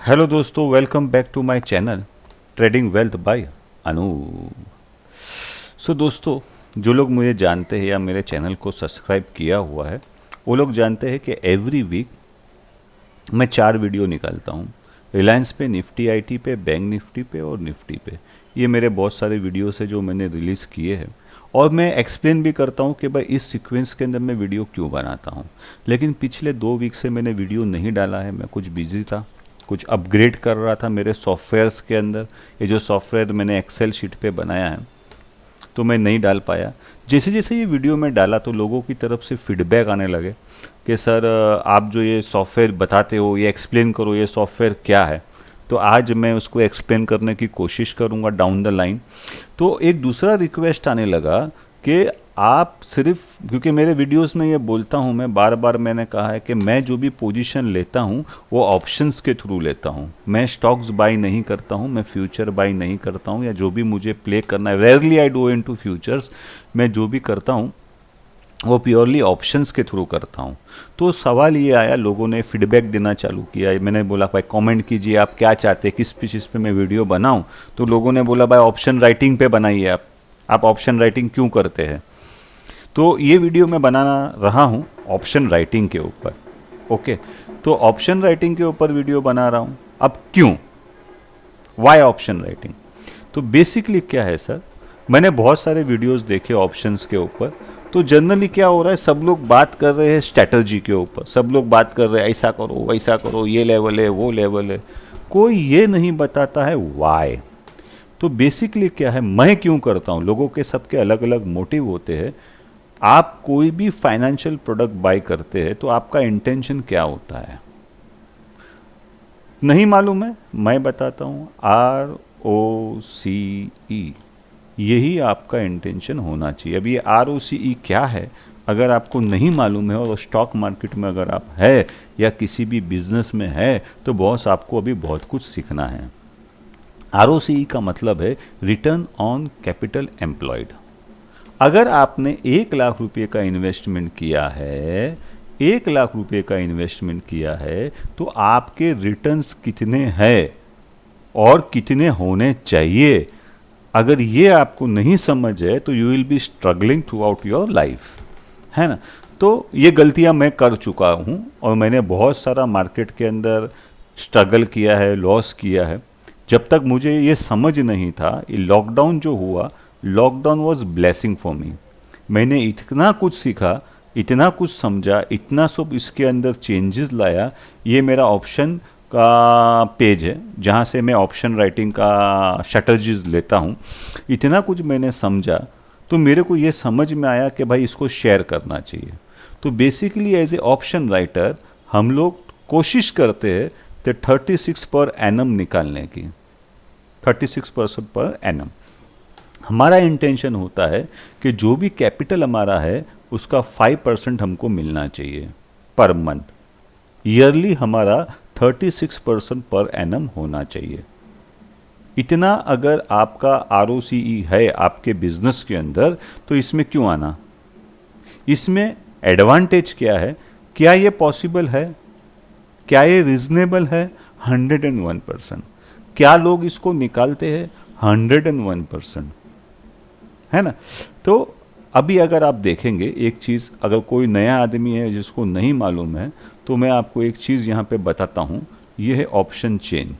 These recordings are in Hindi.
हेलो दोस्तों, welcome back to my channel trading wealth by Anu. दोस्तों, जो लोग मुझे जानते हैं या मेरे चैनल को सब्सक्राइब किया हुआ है वो लोग जानते हैं कि एवरी वीक मैं 4 वीडियो निकालता हूँ। रिलायंस पे, निफ्टी आईटी पे, बैंक निफ्टी पे और निफ्टी पे। ये मेरे बहुत सारे वीडियोस है जो मैंने रिलीज़ किए हैं और मैं एक्सप्लेन भी करता हूँ कि भाई इस सीक्वेंस के अंदर मैं वीडियो क्यों बनाता हूँ। लेकिन पिछले 2 वीक से मैंने वीडियो नहीं डाला है, मैं कुछ बिजी था, कुछ अपग्रेड कर रहा था मेरे सॉफ्टवेयर्स के अंदर। ये जो सॉफ्टवेयर मैंने एक्सेल शीट पे बनाया है तो मैं नहीं डाल पाया। जैसे जैसे ये वीडियो मैं डाला तो लोगों की तरफ से फीडबैक आने लगे कि सर आप जो ये सॉफ्टवेयर बताते हो, ये एक्सप्लेन करो ये सॉफ्टवेयर क्या है। तो आज मैं उसको एक्सप्लेन करने की कोशिश करूँगा डाउन द लाइन। तो एक दूसरा रिक्वेस्ट आने लगा कि आप सिर्फ, क्योंकि मेरे वीडियोस में ये बोलता हूँ, मैं बार बार मैंने कहा है कि मैं जो भी पोजीशन लेता हूँ वो ऑप्शंस के थ्रू लेता हूँ। मैं स्टॉक्स बाई नहीं करता हूँ, मैं फ्यूचर बाई नहीं करता हूँ, या जो भी मुझे प्ले करना है, rarely I do into futures. मैं जो भी करता हूँ वो प्योरली ऑप्शंस के थ्रू करता हूँ। तो सवाल ये आया, लोगों ने फीडबैक देना चालू किया। मैंने बोला भाई कमेंट कीजिए आप क्या चाहते हैं, किस चीज़ पे मैं वीडियो बनाऊँ। तो लोगों ने बोला भाई ऑप्शन राइटिंग पे बनाइए आप ऑप्शन राइटिंग क्यों करते हैं। तो ये वीडियो मैं बनाना रहा हूँ ऑप्शन राइटिंग के ऊपर। ओके, तो ऑप्शन राइटिंग के ऊपर वीडियो बना रहा हूँ। अब क्यों, वाई ऑप्शन राइटिंग? तो बेसिकली क्या है सर, मैंने बहुत सारे वीडियोस देखे ऑप्शंस के ऊपर। तो जनरली क्या हो रहा है, सब लोग बात कर रहे हैं स्ट्रैटेजी के ऊपर, सब लोग बात कर रहे हैं ऐसा करो वैसा करो, ये लेवल है वो लेवल है। कोई ये नहीं बताता है वाई। तो बेसिकली क्या है, मैं क्यों करता हूँ, लोगों के सबके अलग अलग मोटिव होते हैं। आप कोई भी फाइनेंशियल प्रोडक्ट बाय करते हैं तो आपका इंटेंशन क्या होता है नहीं मालूम है, मैं बताता हूँ। ROCE, यही आपका इंटेंशन होना चाहिए। अब ये ROCE क्या है अगर आपको नहीं मालूम है, और स्टॉक मार्केट में अगर आप है या किसी भी बिजनेस में है तो बॉस आपको अभी बहुत कुछ सीखना है। ROCE का मतलब है रिटर्न ऑन कैपिटल एम्प्लॉयड। अगर आपने 1 लाख रुपये का इन्वेस्टमेंट किया है, 1 लाख रुपये का इन्वेस्टमेंट किया है, तो आपके रिटर्न्स कितने हैं और कितने होने चाहिए, अगर ये आपको नहीं समझ है तो you will be struggling through out your life, है ना। तो ये गलतियां मैं कर चुका हूँ और मैंने बहुत सारा मार्केट के अंदर स्ट्रगल किया है, लॉस किया है। जब तक मुझे ये समझ नहीं था, ये लॉकडाउन जो हुआ, lockdown was blessing for me. मैंने इतना कुछ सीखा, इतना कुछ समझा, इतना सब इसके अंदर चेंजेस लाया। ये मेरा ऑप्शन का पेज है जहाँ से मैं ऑप्शन राइटिंग का स्ट्रैटेजीज लेता हूँ। इतना कुछ मैंने समझा तो मेरे को ये समझ में आया कि भाई इसको शेयर करना चाहिए। तो basically as a option writer हम लोग कोशिश करते हैं तो 36 पर एनम निकालने की, 36% पर एनम। हमारा इंटेंशन होता है कि जो भी कैपिटल हमारा है उसका 5% हमको मिलना चाहिए पर मंथ। ईयरली हमारा 36% पर एनम होना चाहिए। इतना अगर आपका ROCE है आपके बिजनेस के अंदर तो इसमें क्यों आना, इसमें एडवांटेज क्या है, क्या ये पॉसिबल है, क्या ये रीजनेबल है? 101%। क्या लोग इसको निकालते हैं? 101%, है ना। तो अभी अगर आप देखेंगे एक चीज़, अगर कोई नया आदमी है जिसको नहीं मालूम है तो मैं आपको एक चीज़ यहाँ पे बताता हूँ। ये है ऑप्शन चेन,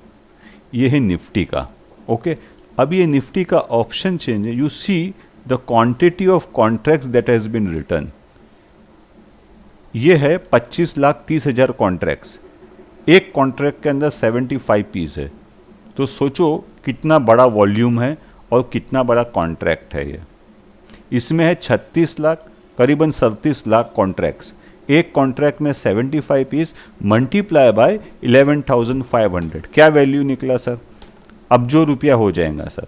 ये है निफ्टी का। ओके, अब ये निफ्टी का ऑप्शन चेन है। You see the quantity of contracts that has been return. ये है 25,30,000 कॉन्ट्रैक्ट्स। एक कॉन्ट्रैक्ट के अंदर 75 पीस है। तो सोचो कितना बड़ा वॉल्यूम है और कितना बड़ा कॉन्ट्रैक्ट है ये। इसमें है 36 लाख, करीबन 37 लाख कॉन्ट्रैक्ट्स। एक कॉन्ट्रैक्ट में 75 पीस मल्टीप्लाई बाय 11,500, क्या वैल्यू निकला सर? अब जो रुपया हो जाएगा सर।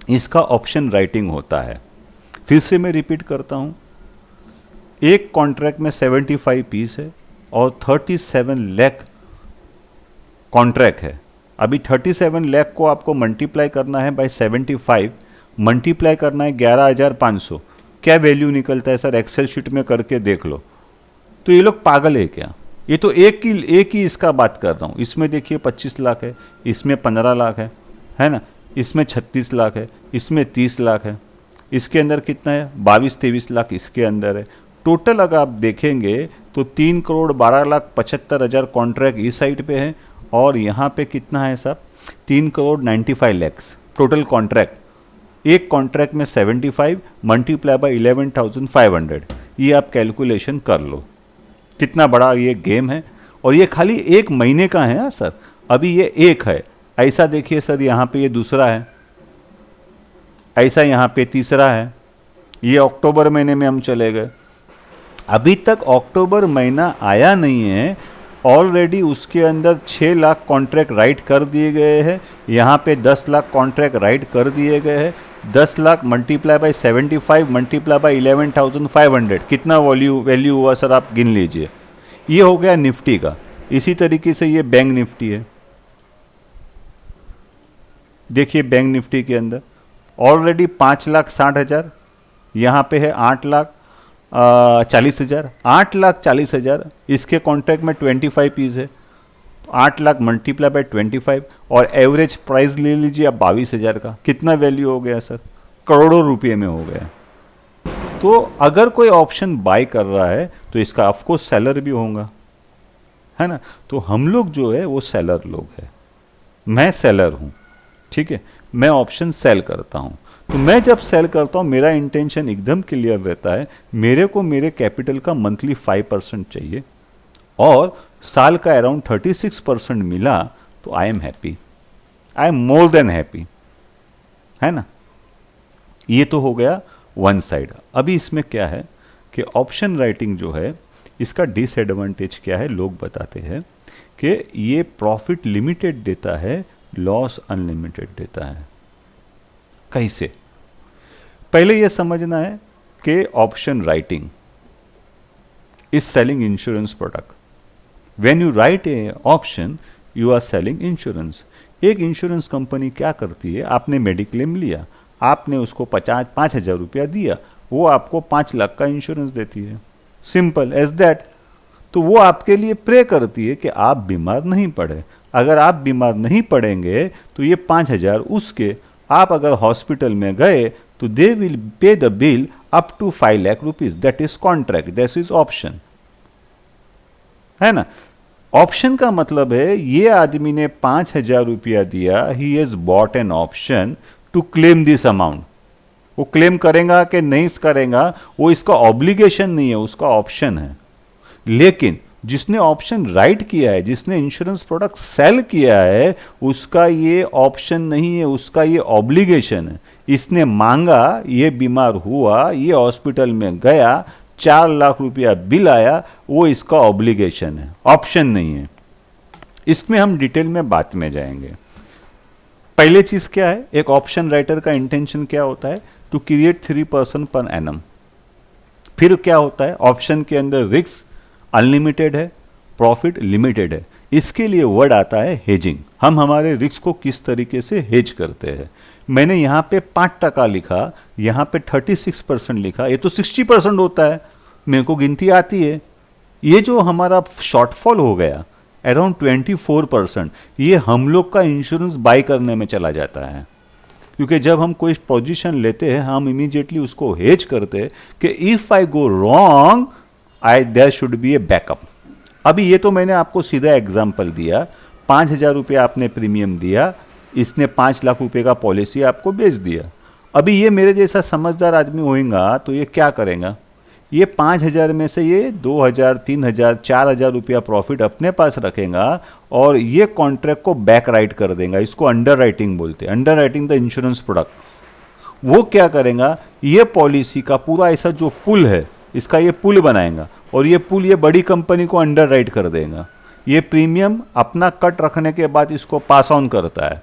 इसका ऑप्शन राइटिंग होता है। फिर से मैं रिपीट करता हूं, एक कॉन्ट्रैक्ट में 75 पीस है और 37 लाख कॉन्ट्रैक्ट है। अभी 37 लाख को आपको मल्टीप्लाई करना है बाय 75, मल्टीप्लाई करना है 11,500। क्या वैल्यू निकलता है सर? एक्सेल शीट में करके देख लो। तो ये लोग पागल है क्या? ये तो एक ही इसका बात कर रहा हूँ। इसमें देखिए 25 लाख है, इसमें 15 लाख है ना, इसमें 36 लाख है, इसमें 30 लाख है, इसके अंदर कितना है 22-23 लाख इसके अंदर है। टोटल अगर आप देखेंगे तो 3,12,75,000 कॉन्ट्रैक्ट इस साइड पे है और यहाँ पे कितना है साहब 3,95,00,000 टोटल कॉन्ट्रैक्ट। एक कॉन्ट्रैक्ट में 75 मल्टीप्लाई बाय 11,500, ये आप कैलकुलेशन कर लो कितना बड़ा ये गेम है। और ये खाली एक महीने का है ना सर, अभी ये एक है। ऐसा देखिए सर यहाँ पे ये दूसरा है, ऐसा यहाँ पे तीसरा है, ये अक्टूबर महीने में हम चले गए। अभी तक अक्टूबर महीना आया नहीं है, ऑलरेडी उसके अंदर 6 लाख कॉन्ट्रैक्ट राइट कर दिए गए हैं, यहाँ पे 10 लाख कॉन्ट्रैक्ट राइट कर दिए गए हैं। 10 lakh multiply by 75 multiply by 11,500 कितना वैल्यू हुआ सर, आप गिन लीजिए। ये हो गया निफ्टी का। इसी तरीके से ये बैंक निफ्टी है। देखिए बैंक निफ्टी के अंदर ऑलरेडी 5,60,000, यहाँ पे है 8,40,000, 8,40,000 इसके कॉन्ट्रैक्ट में 25 पीस है, 8 लाख मल्टीप्लाई बाय 25 और एवरेज प्राइस ले लीजिए आप 22,000 का। कितना वैल्यू हो गया सर, करोड़ों रुपये में हो गया। तो अगर कोई ऑप्शन बाय कर रहा है तो इसका ऑफकोर्स सेलर भी होगा, है ना। तो हम लोग जो है वो सेलर लोग हैं, मैं सेलर हूँ, ठीक है, मैं ऑप्शन सेल करता हूँ। तो मैं जब सेल करता हूँ मेरा इंटेंशन एकदम क्लियर रहता है, मेरे को मेरे कैपिटल का मंथली 5% चाहिए और साल का अराउंड 36% मिला तो I am happy, I am more than happy, है ना। ये तो हो गया वन साइड। अभी इसमें क्या है कि ऑप्शन राइटिंग जो है इसका डिसएडवांटेज क्या है, लोग बताते हैं कि ये प्रॉफिट लिमिटेड देता है, लॉस अनलिमिटेड देता है। कैसे, पहले ये समझना है कि option writing is selling insurance product. When you write a option you are selling insurance. एक इंश्योरेंस कंपनी क्या करती है, आपने मेडिक्लेम लिया, आपने उसको 5,000 रुपया दिया, वो आपको 5 लाख का इंश्योरेंस देती है, सिंपल एज दैट। तो वो आपके लिए प्रे करती है कि आप बीमार नहीं पड़े। अगर आप बीमार नहीं पड़ेंगे तो ये 5,000 उसके, आप अगर हॉस्पिटल में गए तो they will pay the bill up to 5 lakh rupees. That is contract, that is option, है ना। ऑप्शन का मतलब है ये आदमी ने 5,000 रुपया दिया, he has bought an option to claim this amount. वो क्लेम करेगा कि नहीं करेगा वो इसका ऑब्लिगेशन नहीं है, उसका ऑप्शन है। लेकिन जिसने ऑप्शन राइट किया है, जिसने इंश्योरेंस प्रोडक्ट सेल किया है, उसका ये ऑप्शन नहीं है, उसका ये ऑब्लिगेशन है। इसने मांगा, ये बीमार हुआ, ये हॉस्पिटल में गया, 4 लाख रुपया बिल आया, वो इसका ऑब्लिगेशन है, ऑप्शन नहीं है। इसमें हम डिटेल में बात में जाएंगे। पहले चीज क्या है, एक ऑप्शन राइटर का इंटेंशन क्या होता है, टू क्रिएट 3% पर एनम। फिर क्या होता है, ऑप्शन के अंदर रिस्क अनलिमिटेड है, प्रॉफिट लिमिटेड है। इसके लिए वर्ड आता है हेजिंग। हम हमारे रिस्क को किस तरीके से हेज करते हैं। मैंने यहाँ पे 5% लिखा, यहाँ पे 36% लिखा, ये तो 60% होता है, मेरे को गिनती आती है। ये जो हमारा शॉर्टफॉल हो गया अराउंड 24%, ये हम लोग का इंश्योरेंस बाय करने में चला जाता है। क्योंकि जब हम कोई पोजीशन लेते हैं हम इमीडिएटली उसको हेज करते हैं कि if I go wrong there should be a backup. अभी ये तो मैंने आपको सीधा एग्जाम्पल दिया, 5,000 रुपया आपने प्रीमियम दिया, इसने 5 लाख रुपए का पॉलिसी आपको बेच दिया। अभी ये मेरे जैसा समझदार आदमी होगा तो ये क्या करेगा, ये 5,000 में से ये 2,000, 3,000, 4,000 रुपया प्रॉफिट अपने पास रखेगा और ये कॉन्ट्रैक्ट को बैक राइट कर देगा। इसको अंडर राइटिंग बोलते हैं, under writing the insurance product. वो क्या करेगा, ये पॉलिसी का पूरा ऐसा जो पुल है, इसका ये पुल बनाएगा और ये पुल ये बड़ी कंपनी को अंडर राइट कर देगा। ये प्रीमियम अपना कट रखने के बाद इसको पास ऑन करता है।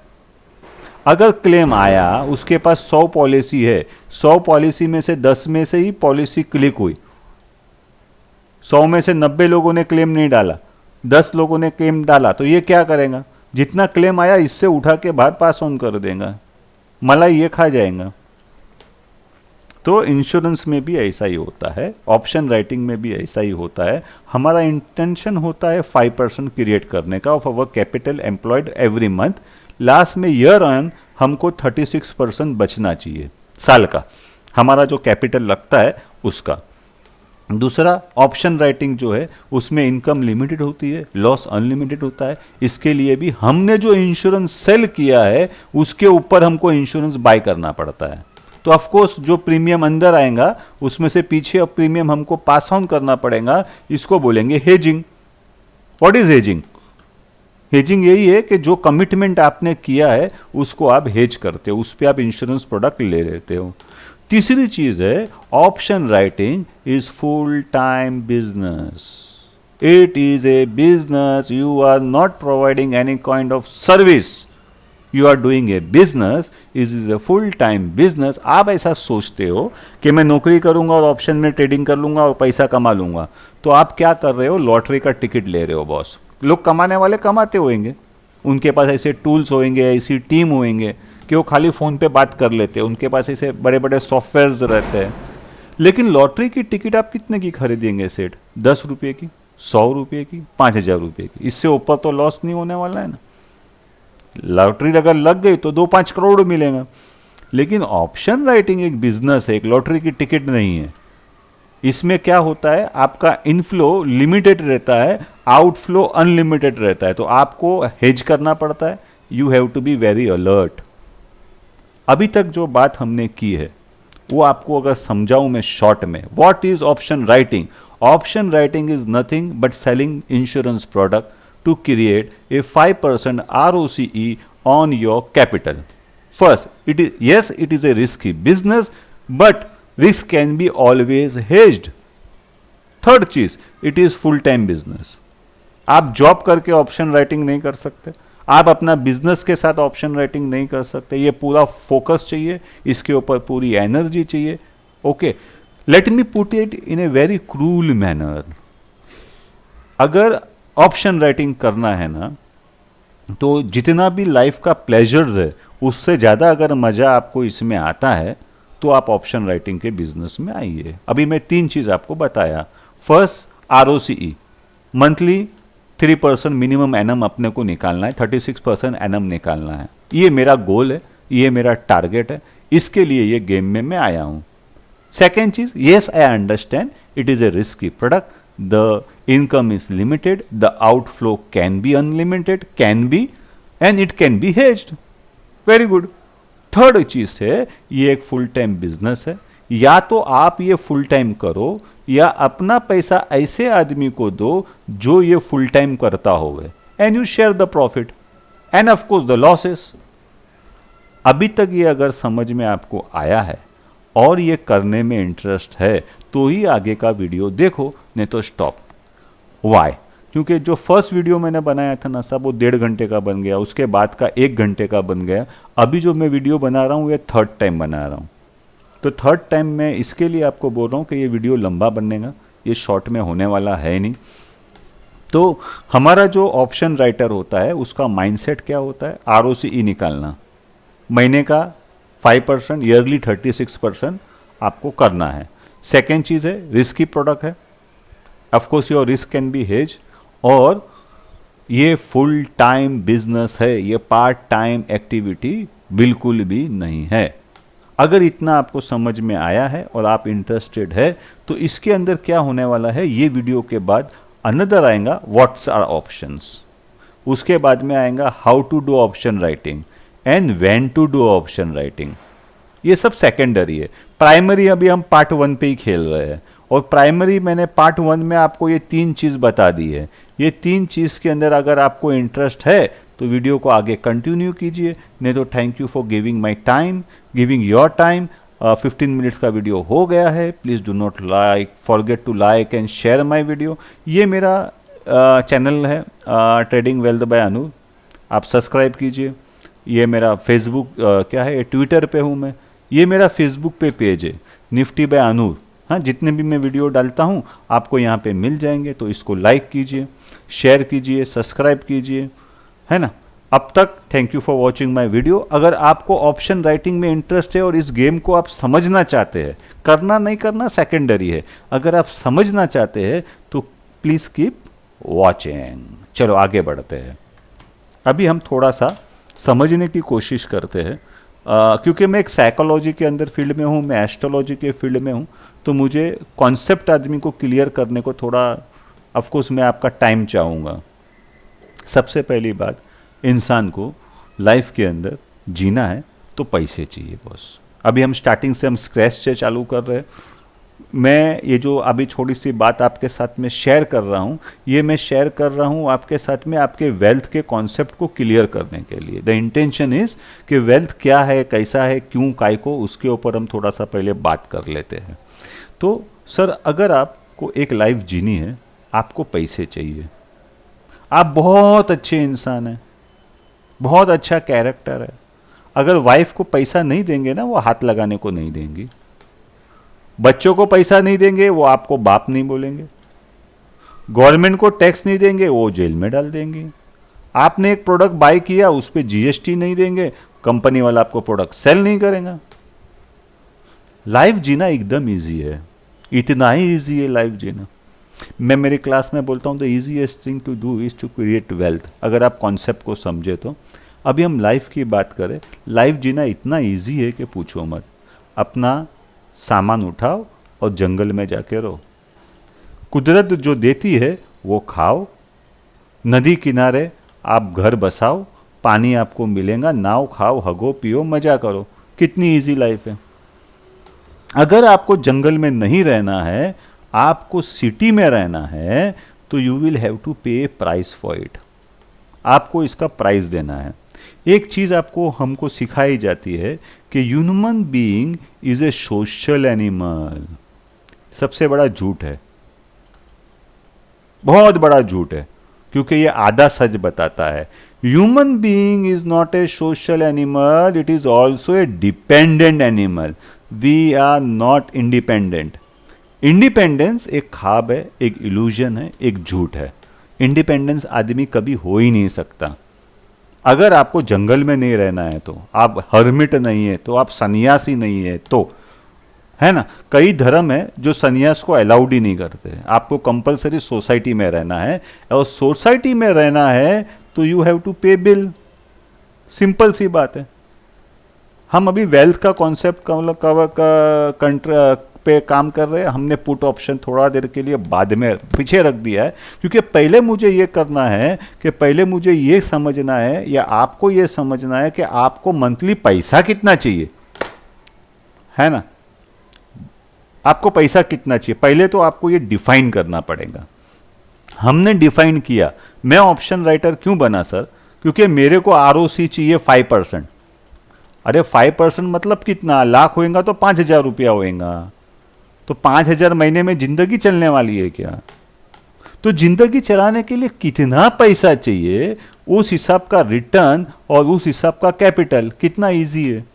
अगर क्लेम आया, उसके पास 100 पॉलिसी है, 100 पॉलिसी में से 10 में से ही पॉलिसी क्लिक हुई, 100 में से 90 लोगों ने क्लेम नहीं डाला, 10 लोगों ने क्लेम डाला, तो ये क्या करेगा, जितना क्लेम आया इससे उठा के बाहर पास ऑन कर देगा, मलाई ये खा जाएगा। तो इंश्योरेंस में भी ऐसा ही होता है, ऑप्शन राइटिंग में भी ऐसा ही होता है। हमारा इंटेंशन होता है 5% क्रिएट करने का of our capital employed every month. Last में ईयर ऑन हमको 36% बचना चाहिए साल का, हमारा जो कैपिटल लगता है उसका। दूसरा, ऑप्शन राइटिंग जो है उसमें इनकम लिमिटेड होती है, लॉस अनलिमिटेड होता है। इसके लिए भी हमने जो इंश्योरेंस सेल किया है उसके ऊपर हमको इंश्योरेंस बाय करना पड़ता है। तो ऑफ कोर्स जो प्रीमियम अंदर आएगा उसमें से पीछे अब प्रीमियम हमको पास ऑन करना पड़ेगा। इसको बोलेंगे hedging. What is hedging? Hedging यही है कि जो कमिटमेंट आपने किया है उसको आप हेज करते हो, उस पर आप इंश्योरेंस प्रोडक्ट ले लेते हो। तीसरी चीज है, option writing is full time business. It is a business, you are not providing any kind of service, you are doing a business, is a full time business. आप ऐसा सोचते हो कि मैं नौकरी करूंगा और ऑप्शन में ट्रेडिंग कर लूंगा और पैसा कमा लूंगा, तो आप क्या कर रहे हो? लॉटरी का टिकट ले रहे हो बॉस। लोग कमाने वाले कमाते होंगे, उनके पास ऐसे टूल्स होंगे, ऐसी टीम होंगे कि वो खाली फ़ोन पे बात कर लेते हैं, उनके पास ऐसे बड़े बड़े सॉफ्टवेयर्स रहते हैं। लेकिन लॉटरी की टिकट आप कितने की खरीदेंगे सेठ? 10 रुपये की, 100 रुपये की, 5,000 रुपये की, इससे ऊपर तो लॉस नहीं होने वाला है ना। लॉटरी अगर लग गई तो 2-5 करोड़ मिलेगा। लेकिन ऑप्शन राइटिंग एक बिजनेस है, एक लॉटरी की टिकट नहीं है। इसमें क्या होता है, आपका इनफ्लो लिमिटेड रहता है, आउटफ्लो अनलिमिटेड रहता है। तो आपको हेज करना पड़ता है, you have to be very alert. अभी तक जो बात हमने की है वो आपको अगर समझाऊं मैं शॉर्ट में, what is option writing? Option writing is nothing but selling insurance product to create a 5% ROCE on your capital. First, it is a risky business, but risk can be always hedged. Third चीज, it is full time business. आप जॉब करके ऑप्शन राइटिंग नहीं कर सकते, आप अपना बिजनेस के साथ ऑप्शन राइटिंग नहीं कर सकते। ये पूरा फोकस चाहिए, इसके ऊपर पूरी एनर्जी चाहिए। Okay, let me put it in a very cruel manner. अगर ऑप्शन राइटिंग करना है ना, तो जितना भी लाइफ का प्लेजर्स है उससे ज़्यादा अगर मज़ा आपको इसमें आता है तो आप ऑप्शन राइटिंग के बिजनेस में आइए। अभी मैं 3 चीज़ आपको बताया। First, ROCE, monthly 3% minimum annum अपने को निकालना है, 36% एनम निकालना है। ये मेरा गोल है, ये मेरा टारगेट है, इसके लिए ये गेम में मैं आया हूँ। Second cheese, yes I understand it is a risky product, the income is limited, the outflow can be unlimited, and it can be hedged. Very good. Third चीज है, ये एक फुल टाइम बिजनेस है। या तो आप ये फुल टाइम करो या अपना पैसा ऐसे आदमी को दो जो ये फुल टाइम करता होवे, and you share the profit end of course the losses. अभी तक ये अगर समझ में आपको आया है और ये करने में इंटरेस्ट है तो ही आगे का वीडियो देखो, नहीं तो स्टॉप। वाई? क्योंकि जो फर्स्ट वीडियो मैंने बनाया था ना सब, वो 1.5 घंटे का बन गया, उसके बाद का 1 घंटे का बन गया। अभी जो मैं वीडियो बना रहा हूँ ये थर्ड टाइम बना रहा हूँ। तो थर्ड टाइम मैं इसके लिए आपको बोल रहा हूँ कि ये वीडियो लंबा बनेगा, ये शॉर्ट में होने वाला है नहीं। तो हमारा जो ऑप्शन राइटर होता है उसका माइंडसेट क्या होता है? ROCE निकालना, महीने का 5%, ईयरली 36% आपको करना है। सेकेंड चीज़ है, रिस्की प्रोडक्ट है, of course your risk can be hedge, और ये फुल टाइम बिजनेस है, ये पार्ट टाइम एक्टिविटी बिल्कुल भी नहीं है। अगर इतना आपको समझ में आया है और आप इंटरेस्टेड है तो इसके अंदर क्या होने वाला है, ये वीडियो के बाद अनदर आएगा व्हाट्स आर ऑप्शंस, उसके बाद में आएगा how to do option writing and when to do option writing. ये सब सेकेंडरी है। प्राइमरी अभी हम पार्ट 1 पे ही खेल रहे हैं, और प्राइमरी मैंने पार्ट 1 में आपको ये 3 चीज़ बता दी है। ये 3 चीज़ के अंदर अगर आपको इंटरेस्ट है तो वीडियो को आगे कंटिन्यू कीजिए, नहीं तो thank you for giving my time, giving your time. 15 minutes का वीडियो हो गया है। Please do not forget to like and share my video. ये मेरा चैनल है ट्रेडिंग वेल्थ बाय अनूर, आप सब्सक्राइब कीजिए। ये मेरा फेसबुक क्या है, ट्विटर पे हूँ मैं। ये मेरा फेसबुक पे पेज है निफ्टी बाय अनूर। हाँ, जितने भी मैं वीडियो डालता हूँ आपको यहाँ पे मिल जाएंगे, तो इसको लाइक कीजिए, शेयर कीजिए, सब्सक्राइब कीजिए, है ना। अब तक thank you for watching my video. अगर आपको ऑप्शन राइटिंग में इंटरेस्ट है और इस गेम को आप समझना चाहते हैं, करना नहीं करना सेकेंडरी है, अगर आप समझना चाहते हैं तो प्लीज़ कीप वॉचिंग। चलो आगे बढ़ते हैं। अभी हम थोड़ा सा समझने की कोशिश करते हैं, क्योंकि मैं एक साइकोलॉजी के अंदर फील्ड में हूँ, मैं एस्ट्रोलॉजी के फील्ड में हूँ, तो मुझे कॉन्सेप्ट आदमी को क्लियर करने को थोड़ा ऑफकोर्स मैं आपका टाइम चाहूँगा। सबसे पहली बात, इंसान को लाइफ के अंदर जीना है तो पैसे चाहिए बॉस। अभी हम स्टार्टिंग से हम स्क्रैच से चालू कर रहे हैं। मैं ये जो अभी थोड़ी सी बात आपके साथ में शेयर कर रहा हूँ, ये मैं शेयर कर रहा हूँ आपके साथ में आपके वेल्थ के कॉन्सेप्ट को क्लियर करने के लिए। द इंटेंशन इज़ कि वेल्थ क्या है, कैसा है, क्यों, काय को, उसके ऊपर हम थोड़ा सा पहले बात कर लेते हैं। तो सर, अगर आपको एक लाइफ जीनी है, आपको पैसे चाहिए। आप बहुत अच्छे इंसान हैं, बहुत अच्छा कैरेक्टर है, अगर वाइफ को पैसा नहीं देंगे ना, वो हाथ लगाने को नहीं देंगी। बच्चों को पैसा नहीं देंगे, वो आपको बाप नहीं बोलेंगे। गवर्नमेंट को टैक्स नहीं देंगे, वो जेल में डाल देंगे। आपने एक प्रोडक्ट बाय किया, उस पर जीएसटी नहीं देंगे, कंपनी वाला आपको प्रोडक्ट सेल नहीं करेगा। लाइफ जीना एकदम इजी है, इतना ही इजी है लाइफ जीना। मैं मेरी क्लास में बोलता हूँ the easiest thing to do is to create wealth, अगर आप कॉन्सेप्ट को समझे तो। अभी हम लाइफ की बात करें, लाइफ जीना इतना इजी है कि पूछो मत। अपना सामान उठाओ और जंगल में जाके रहो। कुदरत जो देती है वो खाओ, नदी किनारे आप घर बसाओ, पानी आपको मिलेगा, नाव खाओ, हगो पियो, मजा करो। कितनी इजी लाइफ है। अगर आपको जंगल में नहीं रहना है, आपको सिटी में रहना है, तो यू विल हैव टू पे प्राइस फॉर इट। आपको इसका प्राइस देना है। एक चीज़ आपको हमको सिखाई जाती है कि human being is a social animal. सबसे बड़ा झूठ है, बहुत बड़ा झूठ है, क्योंकि ये आधा सच बताता है। Human being is not a social animal, it is also a dependent animal. We are not independent. Independence एक ख्वाब है, एक इल्यूजन है, एक झूठ है। इंडिपेंडेंस आदमी कभी हो ही नहीं सकता। अगर आपको जंगल में नहीं रहना है, तो आप हर्मिट नहीं है, तो आप सन्यासी नहीं है, तो है ना। कई धर्म है जो सन्यास को अलाउड ही नहीं करते। आपको कंपलसरी सोसाइटी में रहना है, और सोसाइटी में रहना है तो यू हैव टू पे बिल। सिंपल सी बात है। हम अभी वेल्थ का कॉन्सेप्ट पे काम कर रहे हैं। हमने पुट ऑप्शन थोड़ा देर के लिए बाद में पीछे रख दिया है, क्योंकि पहले मुझे ये करना है कि पहले मुझे ये समझना है, या आपको ये समझना है कि आपको मंथली पैसा कितना चाहिए, है ना। आपको पैसा कितना चाहिए, पहले तो आपको ये डिफाइन करना पड़ेगा। हमने डिफाइन किया। मैं ऑप्शन राइटर क्यों बना सर? क्योंकि मेरे को आरओसी चाहिए 5%। अरे 5% मतलब कितना? लाख होएगा तो 5,000 रुपया होएगा, तो 5,000 महीने में जिंदगी चलने वाली है क्या? तो जिंदगी चलाने के लिए कितना पैसा चाहिए, उस हिसाब का रिटर्न और उस हिसाब का कैपिटल, कितना इजी है।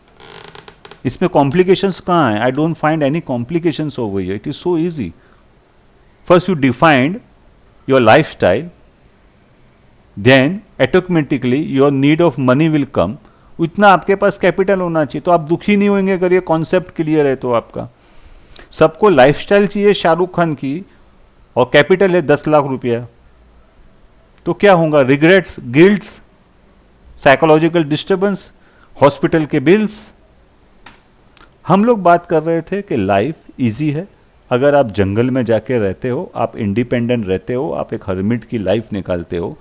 इसमें कॉम्प्लिकेशंस कहाँ हैं? I don't find any complications over here, it is so easy. First you defined your life style, then automatically your need of money will come. उतना आपके पास कैपिटल होना चाहिए, तो आप दुखी नहीं होंगे अगर ये कॉन्सेप्ट क्लियर है तो आपका। सबको लाइफस्टाइल चाहिए शाहरुख खान की, और कैपिटल है 10 लाख रुपया, तो क्या होगा? Regrets, gilts, psychological disturbance, hospital के बिल्स। हम लोग बात कर रहे थे कि लाइफ इजी है अगर आप जंगल में जाके रहते हो, आप इंडिपेंडेंट रहते हो, आप एक हर्मिट की लाइफ निकालते हो।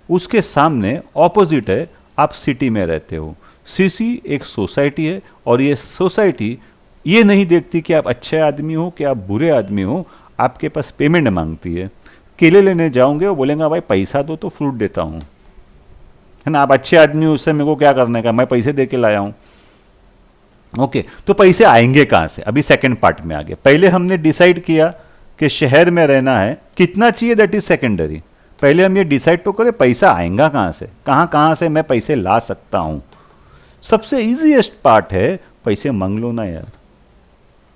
उसके सामने ऑपोजिट है, आप सिटी में रहते हो। सिटी एक सोसाइटी है, और ये सोसाइटी ये नहीं देखती कि आप अच्छे आदमी हो कि आप बुरे आदमी हो, आपके पास पेमेंट मांगती है। केले लेने जाओगे, वो बोलेंगे भाई पैसा दो तो फ्रूट देता हूँ, है ना। आप अच्छे आदमी हो, उससे मेरे को क्या करने का, मैं पैसे दे के लाया हूँ। ओके, तो पैसे आएंगे कहाँ से? अभी सेकंड पार्ट में आ गए। पहले हमने डिसाइड किया कि शहर में रहना है, कितना चाहिए दैट इज सेकेंडरी। पहले हम ये डिसाइड तो करें पैसा आएगा कहाँ से, कहाँ से मैं पैसे ला सकता हूँ। सबसे ईजीएस्ट पार्ट है पैसे मांग लो ना यार।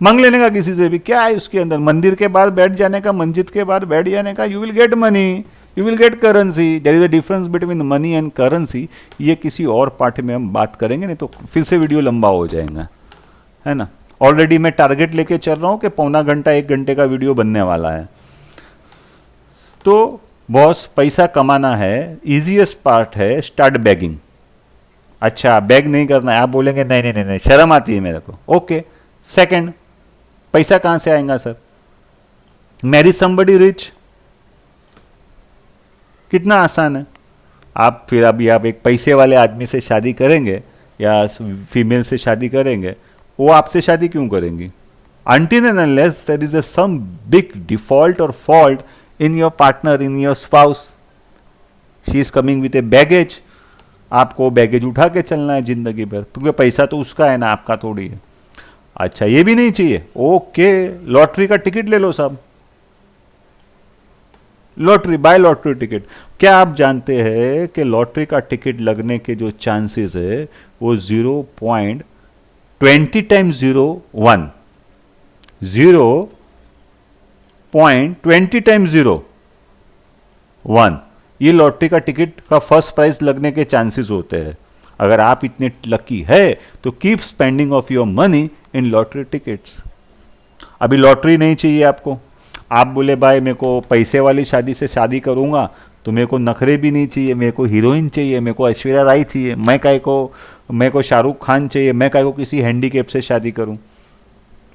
मांग लेने का किसी से भी क्या है उसके अंदर? मंदिर के बाहर बैठ जाने का, मस्जिद के बाहर बैठ जाने का, you will get money. You will get currency. There is a difference between money and currency. ये किसी और पार्ट में हम बात करेंगे, नहीं तो फिर से वीडियो लंबा हो जाएगा, है ना। ऑलरेडी मैं टारगेट लेके चल रहा हूँ कि पौना घंटा 1 घंटे का वीडियो बनने वाला है। तो बॉस, पैसा कमाना है, इजीएस्ट पार्ट है स्टार्ट बैगिंग। अच्छा, बैग नहीं करना है, आप बोलेंगे नहीं नहीं नहीं नहीं, शर्म आती है मेरे को। ओके, सेकंड, पैसा कहां से आएगा सर? मैरी समबडी रिच, कितना आसान है। आप फिर अभी आप एक पैसे वाले आदमी से शादी करेंगे या फीमेल से शादी करेंगे, वो आपसे शादी क्यों करेंगी? Until and unless there is some big default or fault in your partner, in your spouse, she is coming with a baggage. आपको बैगेज उठा के चलना है जिंदगी भर, क्योंकि पैसा तो उसका है ना, आपका थोड़ी है। अच्छा, ये भी नहीं चाहिए, ओके, लॉटरी का टिकट ले लो साहब, लॉटरी, बाय लॉटरी टिकट। क्या आप जानते हैं कि लॉटरी का टिकट लगने के जो चांसेस है वो 0.20 टाइम्स 0 0.20 टाइम्स 1 ये लॉटरी का टिकट का फर्स्ट प्राइज लगने के चांसेस होते हैं। अगर आप इतने लकी है तो keep spending of your money in lottery tickets. अभी लॉटरी नहीं चाहिए आपको, आप बोले भाई मेरे को पैसे वाली शादी से शादी करूंगा तो मेरे को नखरे भी नहीं चाहिए, मेरे को हीरोइन चाहिए, मेरे को ऐश्वर्या राय चाहिए, मेरे को शाहरुख खान चाहिए, मैं काय को किसी हैंडीकैप से शादी करूं,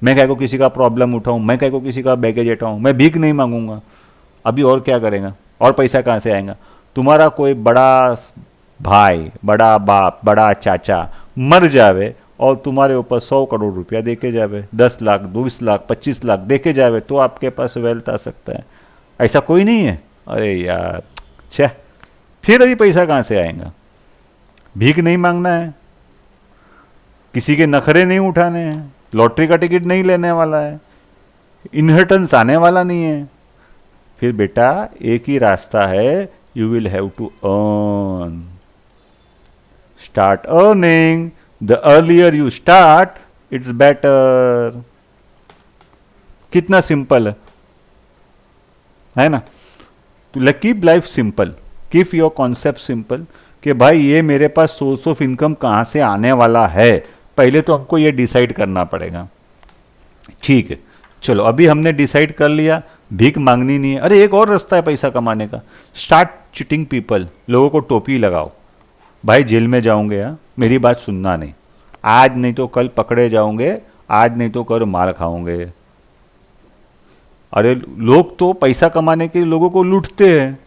मैं काय को किसी का प्रॉब्लम उठाऊं, मैं काय को किसी का बैगेज उठाऊं, मैं भीख नहीं मांगूंगा। अभी और क्या करेगा? और पैसा कहाँ से आएगा? तुम्हारा कोई बड़ा भाई, बड़ा बाप, बड़ा चाचा मर जावे और तुम्हारे ऊपर 100 करोड़ रुपया देके जावे, 10 लाख, 20 लाख, 25 लाख देके जावे, तो आपके पास वेल्थ आ सकता है। ऐसा कोई नहीं है। अरे यार, छह, फिर अभी पैसा कहाँ से आएगा? भीख नहीं मांगना है, किसी के नखरे नहीं उठाने हैं, लॉटरी का टिकट नहीं लेने वाला है, इनहेरिटेंस आने वाला नहीं है। फिर बेटा एक ही रास्ता है, you will have to earn. Start earning, the earlier you start it's better. कितना सिंपल है ना। तो keep life simple, keep your concept simple कि भाई ये मेरे पास सोर्स ऑफ इनकम कहाँ से आने वाला है, पहले तो हमको ये डिसाइड करना पड़ेगा। ठीक है, चलो अभी हमने डिसाइड कर लिया भीख मांगनी नहीं है। अरे एक और रास्ता है पैसा कमाने का, स्टार्ट चिटिंग पीपल। लोगों को टोपी लगाओ, भाई जेल में जाओगे, या मेरी बात सुनना नहीं, आज नहीं तो कल पकड़े जाओगे, आज नहीं तो कल मार खाओगे। अरे लोग तो पैसा कमाने के लिए लोगों को लूटते हैं,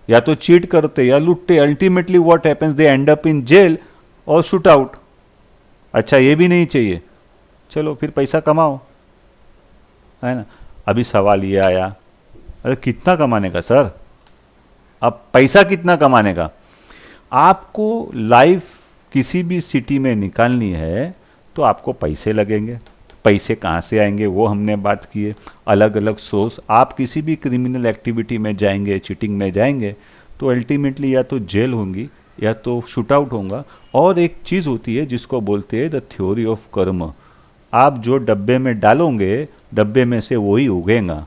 या तो चीट करते या लूटते। Ultimately what happens, they end up in jail और शूट आउट। अच्छा, ये भी नहीं चाहिए, चलो फिर पैसा कमाओ, है ना। अभी सवाल ये आया, अरे कितना कमाने का सर? अब पैसा कितना कमाने का? आपको लाइफ किसी भी सिटी में निकालनी है तो आपको पैसे लगेंगे। पैसे कहाँ से आएंगे वो हमने बात की है, अलग अलग सोर्स। आप किसी भी क्रिमिनल एक्टिविटी में जाएंगे, चीटिंग में जाएंगे, तो अल्टीमेटली या तो जेल होंगी या तो शूट आउट होगा। और एक चीज़ होती है जिसको बोलते हैं द थ्योरी ऑफ कर्म। आप जो डब्बे में डालोगे, डब्बे में से वही उगेगा।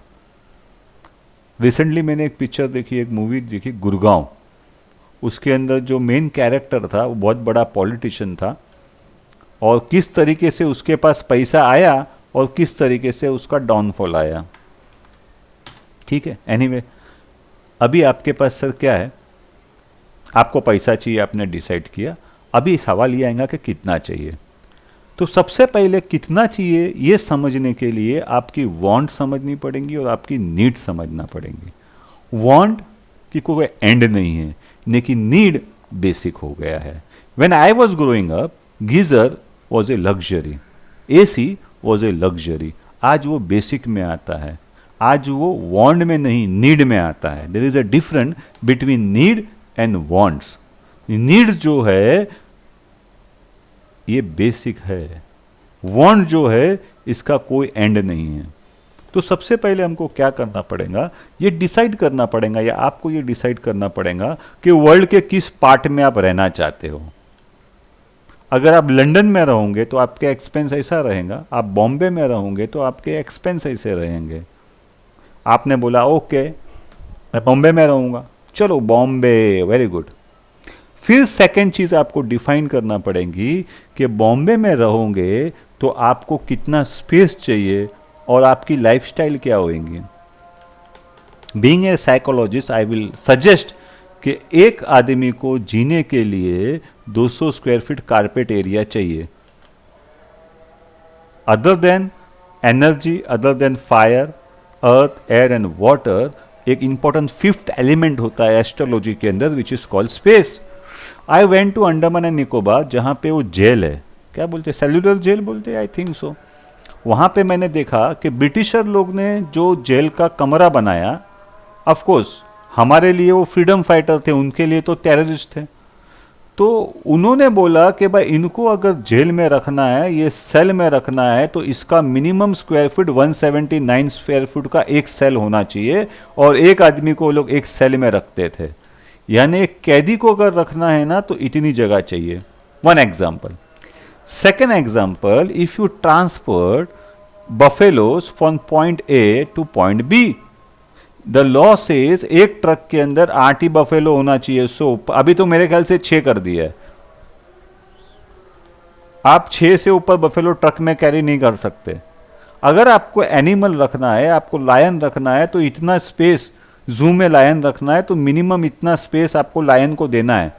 रिसेंटली मैंने एक पिक्चर देखी, एक मूवी देखी, गुड़गांव। उसके अंदर जो मेन कैरेक्टर था वो बहुत बड़ा पॉलिटिशियन था, और किस तरीके से उसके पास पैसा आया और किस तरीके से उसका डाउनफॉल आया। ठीक है, एनीवे, अभी आपके पास सर क्या है? आपको पैसा चाहिए, आपने डिसाइड किया। अभी सवाल ये आएगा कि कितना चाहिए। तो सबसे पहले कितना चाहिए ये समझने के लिए आपकी वांट समझनी पड़ेंगी और आपकी नीड समझना पड़ेंगी। वांट की कोई एंड नहीं है, लेकिन नीड बेसिक हो गया है। When I was growing up, geyser was a luxury, AC was a luxury. आज वो बेसिक में आता है, आज वो वांट में नहीं, नीड में आता है। There is a difference between need and wants. Need जो है ये बेसिक है, वांट जो है इसका कोई एंड नहीं है। तो सबसे पहले हमको क्या करना पड़ेगा, ये डिसाइड करना पड़ेगा, या आपको ये डिसाइड करना पड़ेगा कि वर्ल्ड के किस पार्ट में आप रहना चाहते हो। अगर आप लंदन में रहोगे तो आपके एक्सपेंस ऐसा रहेगा, आप बॉम्बे में रहोगे तो आपके एक्सपेंस ऐसे रहेंगे। आपने बोला ओके मैं बॉम्बे में रहूँगा, चलो बॉम्बे, वेरी गुड। फिर सेकंड चीज आपको डिफाइन करना पड़ेगी कि बॉम्बे में रहोगे तो आपको कितना स्पेस चाहिए और आपकी लाइफस्टाइल क्या होगी। Being a psychologist I will suggest कि एक आदमी को जीने के लिए 200 स्क्वायर फीट कारपेट एरिया चाहिए। Other than energy, other than fire, earth, air and water, एक इंपॉर्टेंट फिफ्थ एलिमेंट होता है एस्ट्रोलॉजी के अंदर which is called space. I went to Andaman and Nicobar, जहां पे वो जेल है, क्या बोलते हैं, सेल्युलर जेल बोलते हैं, आई थिंक सो। वहां पे मैंने देखा कि ब्रिटिशर लोग ने जो जेल का कमरा बनाया, ऑफ कोर्स हमारे लिए वो फ्रीडम फाइटर थे, उनके लिए तो टेररिस्ट थे। तो उन्होंने बोला कि भाई इनको अगर जेल में रखना है, ये सेल में रखना है, तो इसका minimum square feet 179 square feet का एक सेल होना चाहिए, और एक आदमी को लोग एक सेल में रखते थे। यानी एक कैदी को अगर रखना है ना तो इतनी जगह चाहिए। One example. Second example, if you transport buffaloes from point A to point B, the law says एक ट्रक के अंदर 8 ही बफेलो होना चाहिए। सो अभी तो मेरे ख्याल से 6 कर दिया है। आप 6 से ऊपर बफेलो ट्रक में कैरी नहीं कर सकते। अगर आपको एनिमल रखना है, आपको लायन रखना है, तो इतना स्पेस, जू में लायन रखना है तो मिनिमम इतना स्पेस आपको लायन को देना है।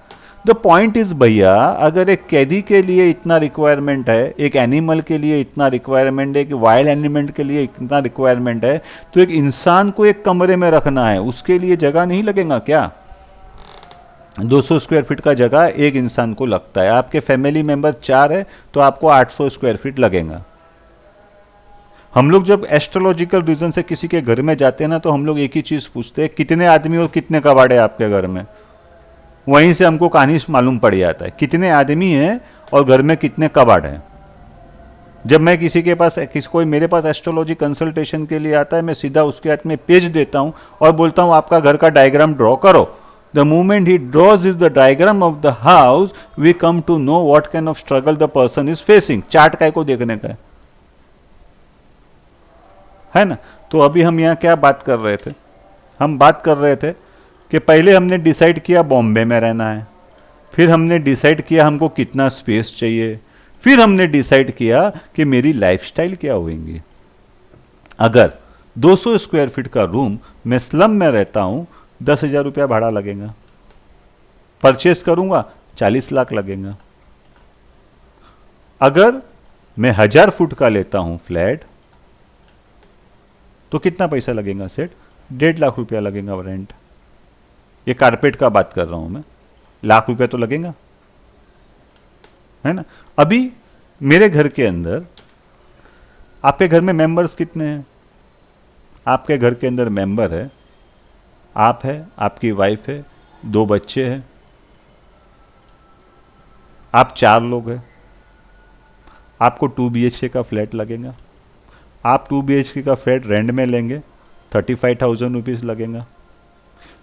द पॉइंट इज भैया, अगर एक कैदी के लिए इतना रिक्वायरमेंट है, एक एनिमल के लिए इतना रिक्वायरमेंट है, कि वाइल्ड एनिमल के लिए इतना रिक्वायरमेंट है, तो एक इंसान को एक कमरे में रखना है, उसके लिए जगह नहीं लगेगा क्या? 200 स्क्वायर फीट का जगह एक इंसान को लगता है। आपके फैमिली मेंबर 4 है तो आपको 800 स्क्वायर फीट लगेगा। हम लोग जब एस्ट्रोलॉजिकल रीजन से किसी के घर में जाते हैं ना, तो हम लोग एक ही चीज पूछते हैं, कितने आदमी और कितने कबाड़ है आपके घर में। वहीं से हमको कहानी मालूम पड़ जाता है, कितने आदमी हैं और घर में कितने कबाड़ हैं। जब मैं किसी के पास, कोई मेरे पास एस्ट्रोलॉजी कंसल्टेशन के लिए आता है, मैं सीधा उसके हाथ में पेज देता हूं और बोलता हूं आपका घर का डायग्राम ड्रॉ करो। The moment he draws is the diagram of the house, we come to know what kind of struggle the person is facing. Chart काय को देखने का है ना। तो अभी हम यहाँ क्या बात कर रहे थे, हम बात कर रहे थे कि पहले हमने डिसाइड किया बॉम्बे में रहना है, फिर हमने डिसाइड किया हमको कितना स्पेस चाहिए, फिर हमने डिसाइड किया कि मेरी लाइफस्टाइल क्या होगी। अगर 200 स्क्वायर फीट का रूम मैं स्लम में रहता हूं, 10,000 रुपया भाड़ा लगेगा। परचेस करूंगा 40 लाख लगेगा। अगर मैं 1000 फुट का लेता हूं फ्लैट, तो कितना पैसा लगेगा सेठ? 1.5 लाख रुपया लगेगा रेंट। ये कारपेट का बात कर रहा हूं मैं, लाख रुपया तो लगेगा, है ना। अभी मेरे घर के अंदर, आपके घर में मेंबर्स कितने हैं? आपके घर के अंदर मेंबर है, आप है, आपकी वाइफ है, 2 बच्चे हैं, आप 4 लोग हैं। आपको 2 BHK का फ्लैट लगेगा। आप 2 BHK का फ्लैट रेंट में लेंगे 35,000 रुपीज़ लगेगा।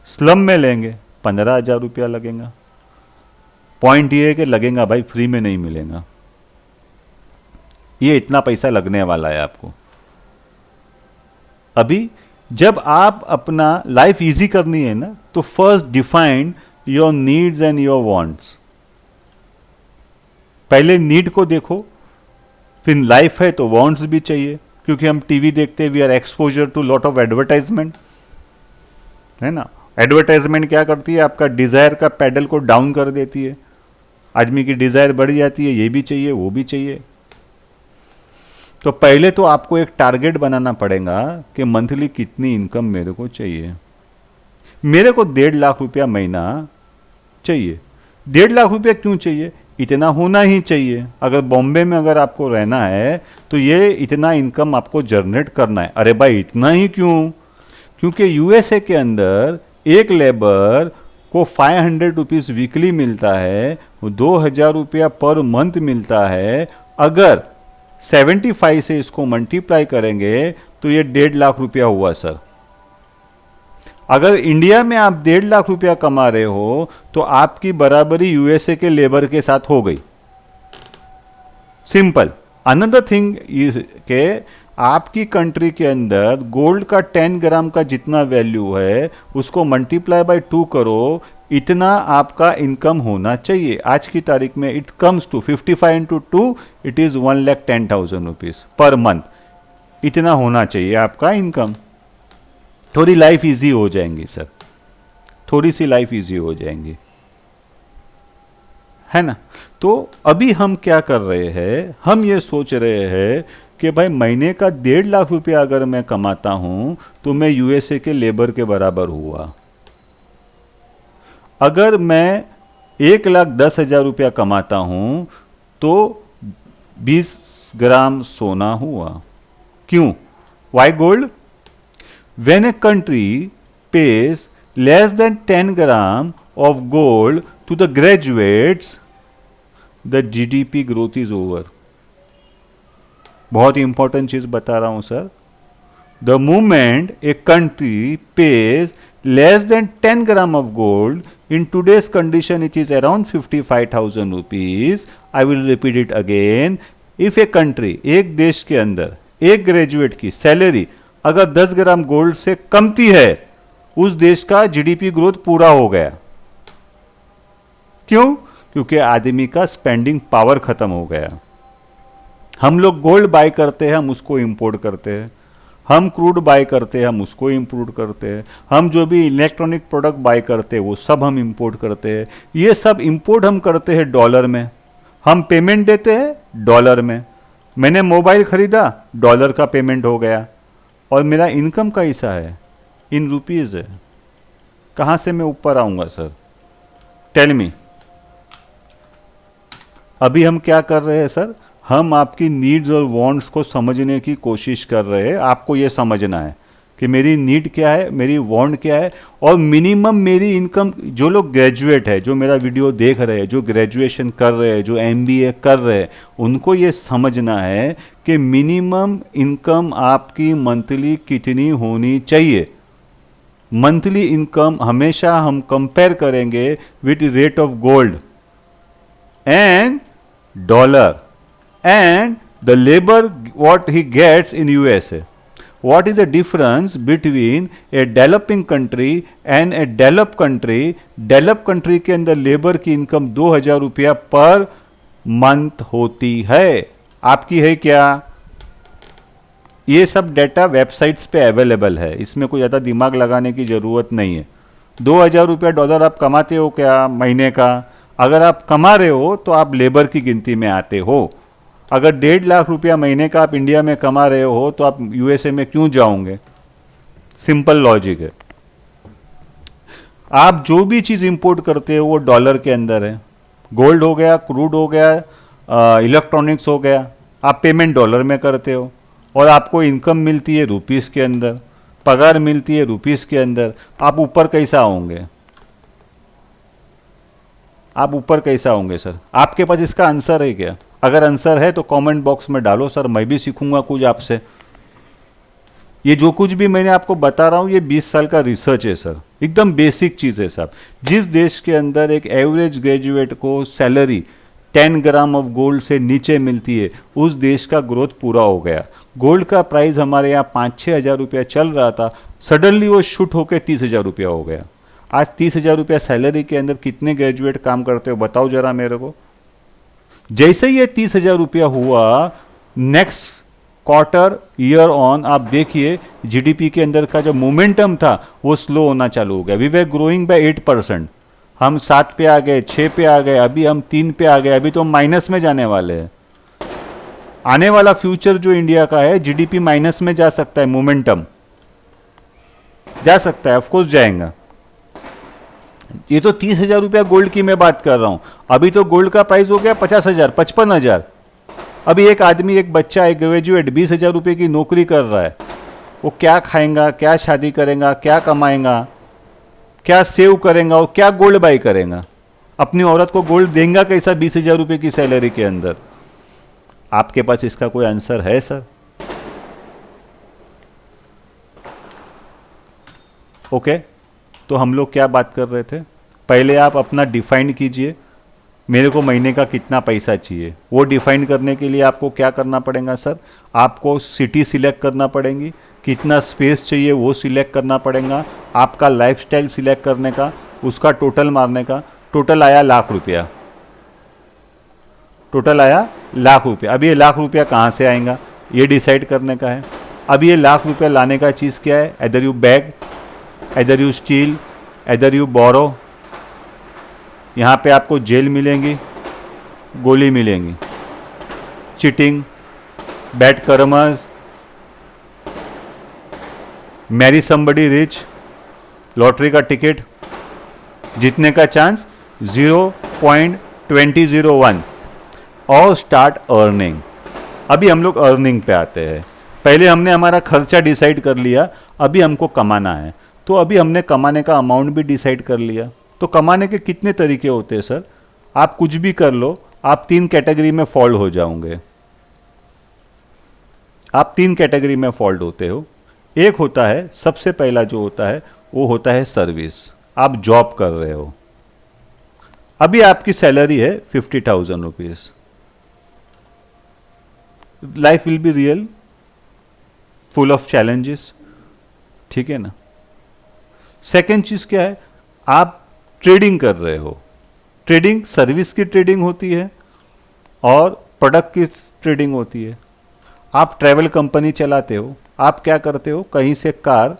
स्लम में लेंगे 15,000 रुपया लगेगा। पॉइंट ये है कि लगेगा भाई, फ्री में नहीं मिलेगा, ये इतना पैसा लगने वाला है आपको। अभी जब आप अपना लाइफ इजी करनी है ना, तो first define your needs and your wants. पहले नीड को देखो, फिर लाइफ है तो वांट्स भी चाहिए, क्योंकि हम टीवी देखते हैं, we are exposure to lot of advertisement, है ना। एडवर्टाइजमेंट क्या करती है? आपका डिजायर का पैडल को डाउन कर देती है। आदमी की डिजायर बढ़ जाती है, ये भी चाहिए वो भी चाहिए। तो पहले तो आपको एक टारगेट बनाना पड़ेगा कि मंथली कितनी इनकम मेरे को चाहिए। मेरे को 1.5 लाख रुपया महीना चाहिए। 1.5 लाख रुपया क्यों चाहिए? इतना होना ही चाहिए। अगर बॉम्बे में अगर आपको रहना है तो ये इतना इनकम आपको जनरेट करना है। अरे भाई इतना ही क्यों? क्योंकि यूएसए के अंदर एक लेबर को 500 रुपीज़ वीकली मिलता है, 2,000 रुपया पर मंथ मिलता है। अगर 75 से इसको मल्टीप्लाई करेंगे तो ये 1.5 लाख रुपया हुआ सर। अगर इंडिया में आप 1.5 लाख रुपया कमा रहे हो तो आपकी बराबरी यूएसए के लेबर के साथ हो गई। सिंपल। अनदर थिंग इज के आपकी कंट्री के अंदर गोल्ड का 10 ग्राम का जितना वैल्यू है उसको मल्टीप्लाई बाय 2 करो, इतना आपका इनकम होना चाहिए। आज की तारीख में it comes to 55 into 2, it is 1,10,000 rupees per month. इतना होना चाहिए आपका इनकम। थोड़ी लाइफ इजी हो जाएंगी सर, थोड़ी सी लाइफ इजी हो जाएंगी, है ना। तो अभी हम क्या कर रहे हैं, हम ये सोच रहे हैं कि भाई महीने का 1.5 लाख रुपया अगर मैं कमाता हूं तो मैं यूएसए के लेबर के बराबर हुआ। अगर मैं 1,10,000 रुपया कमाता हूं तो 20 ग्राम सोना हुआ। क्यों? Why gold? When a country pays less than 10 gram of gold to the graduates, the GDP growth is over. बहुत इंपॉर्टेंट चीज बता रहा हूं sir. The moment a country pays less than 10 gram of gold, in today's condition it is around 55,000 rupees. I will repeat it again. If a country, एक देश के अंदर एक ग्रेजुएट की सैलरी अगर 10 ग्राम गोल्ड से कमती है, उस देश का जीडीपी ग्रोथ पूरा हो गया। क्यों? क्योंकि आदमी का स्पेंडिंग पावर खत्म हो गया। हम लोग गोल्ड बाय करते हैं, हम उसको इंपोर्ट करते हैं। हम क्रूड बाय करते हैं, हम उसको इंपोर्ट करते हैं। हम जो भी इलेक्ट्रॉनिक प्रोडक्ट बाय करते हैं वो सब हम इंपोर्ट करते हैं। ये सब इंपोर्ट हम करते हैं डॉलर में, हम पेमेंट देते हैं डॉलर में। मैंने मोबाइल खरीदा, डॉलर का पेमेंट हो गया, और मेरा इनकम कैसा है? इन रुपीज है। कहां से मैं ऊपर आऊंगा सर? Tell me. अभी हम क्या कर रहे हैं सर? हम आपकी नीड्स और वांट्स को समझने की कोशिश कर रहे हैं। आपको यह समझना है कि मेरी नीड क्या है, मेरी वांट क्या है, और मिनिमम मेरी इनकम। जो लोग ग्रेजुएट है, जो मेरा वीडियो देख रहे हैं, जो ग्रेजुएशन कर रहे हैं, जो एमबीए कर रहे हैं, उनको ये समझना है कि मिनिमम इनकम आपकी मंथली कितनी होनी चाहिए। मंथली इनकम हमेशा हम कंपेयर करेंगे with rate of gold and dollar and the labor what he gets in USA. What is the difference between a developing country and a developed country? Developed country के अंदर लेबर की इनकम 2,000 रुपया पर मंथ होती है। आपकी है क्या? ये सब डेटा वेबसाइट्स पे अवेलेबल है, इसमें कोई ज़्यादा दिमाग लगाने की ज़रूरत नहीं है। 2,000 रुपया डॉलर आप कमाते हो क्या महीने का? अगर आप कमा रहे हो तो आप लेबर की गिनती में आते हो। अगर 1.5 लाख रुपया महीने का आप इंडिया में कमा रहे हो तो आप यूएसए में क्यों जाओगे? सिंपल लॉजिक है। आप जो भी चीज इंपोर्ट करते हो वो डॉलर के अंदर है। गोल्ड हो गया, क्रूड हो गया, इलेक्ट्रॉनिक्स हो गया, आप पेमेंट डॉलर में करते हो और आपको इनकम मिलती है रुपीस के अंदर, पगार मिलती है रुपीस के अंदर। आप ऊपर कैसा होंगे? आप ऊपर कैसा होंगे सर? आपके पास इसका आंसर है क्या? अगर आंसर है तो कमेंट बॉक्स में डालो सर, मैं भी सीखूंगा कुछ आपसे। ये जो कुछ भी मैंने आपको बता रहा हूं ये 20 साल का रिसर्च है सर, एकदम बेसिक चीज है साहब। जिस देश के अंदर एक एवरेज ग्रेजुएट को सैलरी 10 ग्राम ऑफ गोल्ड से नीचे मिलती है, उस देश का ग्रोथ पूरा हो गया। गोल्ड का प्राइस हमारे यहाँ 5-6 हज़ार रुपया चल रहा था, सडनली वो शूट होकर 30,000 रुपया हो गया। आज 30,000 रुपया सैलरी के अंदर कितने ग्रेजुएट काम करते हो बताओ जरा मेरे को। जैसे ये 30,000 रुपया हुआ, नेक्स्ट क्वार्टर ईयर ऑन आप देखिए जीडीपी के अंदर का जो मोमेंटम था वो स्लो होना चालू हो गया। वी वर ग्रोइंग बाय 8%, हम 7 पे आ गए, 6 पे आ गए, अभी हम 3 पे आ गए, अभी तो माइनस में जाने वाले हैं। आने वाला फ्यूचर जो इंडिया का है, जीडीपी माइनस में जा सकता है, मोमेंटम जा सकता है, ऑफकोर्स जाएगा। ये तो 30,000 रुपया गोल्ड की मैं बात कर रहा हूं। अभी तो गोल्ड का प्राइस हो गया 50,000, 55,000। अभी एक आदमी, एक बच्चा, एक ग्रेजुएट 20,000 रुपये की नौकरी कर रहा है, वो क्या खाएगा, क्या शादी करेगा, क्या कमाएगा, क्या सेव करेगा, वो क्या गोल्ड बाई करेगा? अपनी औरत को गोल्ड देगा कैसा 20,000 रुपये की सैलरी के अंदर? आपके पास इसका कोई आंसर है सर? ओके, तो हम लोग क्या बात कर रहे थे? पहले आप अपना डिफाइन कीजिए मेरे को महीने का कितना पैसा चाहिए, वो डिफाइन करने के लिए आपको क्या करना पड़ेगा सर, आपको सिटी सिलेक्ट करना पड़ेगी, कितना स्पेस चाहिए वो सिलेक्ट करना पड़ेगा, आपका लाइफस्टाइल सिलेक्ट करने का, उसका टोटल मारने का। टोटल आया ₹1,00,000, टोटल आया ₹1,00,000। अब ये ₹1,00,000 कहाँ से आएगा ये डिसाइड करने का है। अब ये ₹1,00,000 लाने का चीज़ क्या है, इधर यू बैग, इधर यू स्टील, इधर यू बोरो। यहाँ पे आपको जेल मिलेंगी, गोली मिलेंगी, cheating, bad karmas, marry somebody rich, lottery का टिकट, जीतने का चांस 0.2001 और स्टार्ट अर्निंग। अभी हम लोग अर्निंग पे आते हैं। पहले हमने हमारा खर्चा डिसाइड कर लिया, अभी हमको कमाना है, तो अभी हमने कमाने का अमाउंट भी डिसाइड कर लिया। तो कमाने के कितने तरीके होते हैं सर, आप कुछ भी कर लो, आप 3 कैटेगरी में फॉल्ट हो जाओगे। आप 3 कैटेगरी में फॉल्ट होते हो। एक होता है, सबसे पहला जो होता है वो होता है सर्विस। आप जॉब कर रहे हो, अभी आपकी सैलरी है 50,000 rupees. Life will be real, full of challenges, ठीक है ना। सेकेंड चीज क्या है, आप ट्रेडिंग कर रहे हो। ट्रेडिंग सर्विस की ट्रेडिंग होती है और प्रोडक्ट की ट्रेडिंग होती है। आप ट्रैवल कंपनी चलाते हो, आप क्या करते हो, कहीं से कार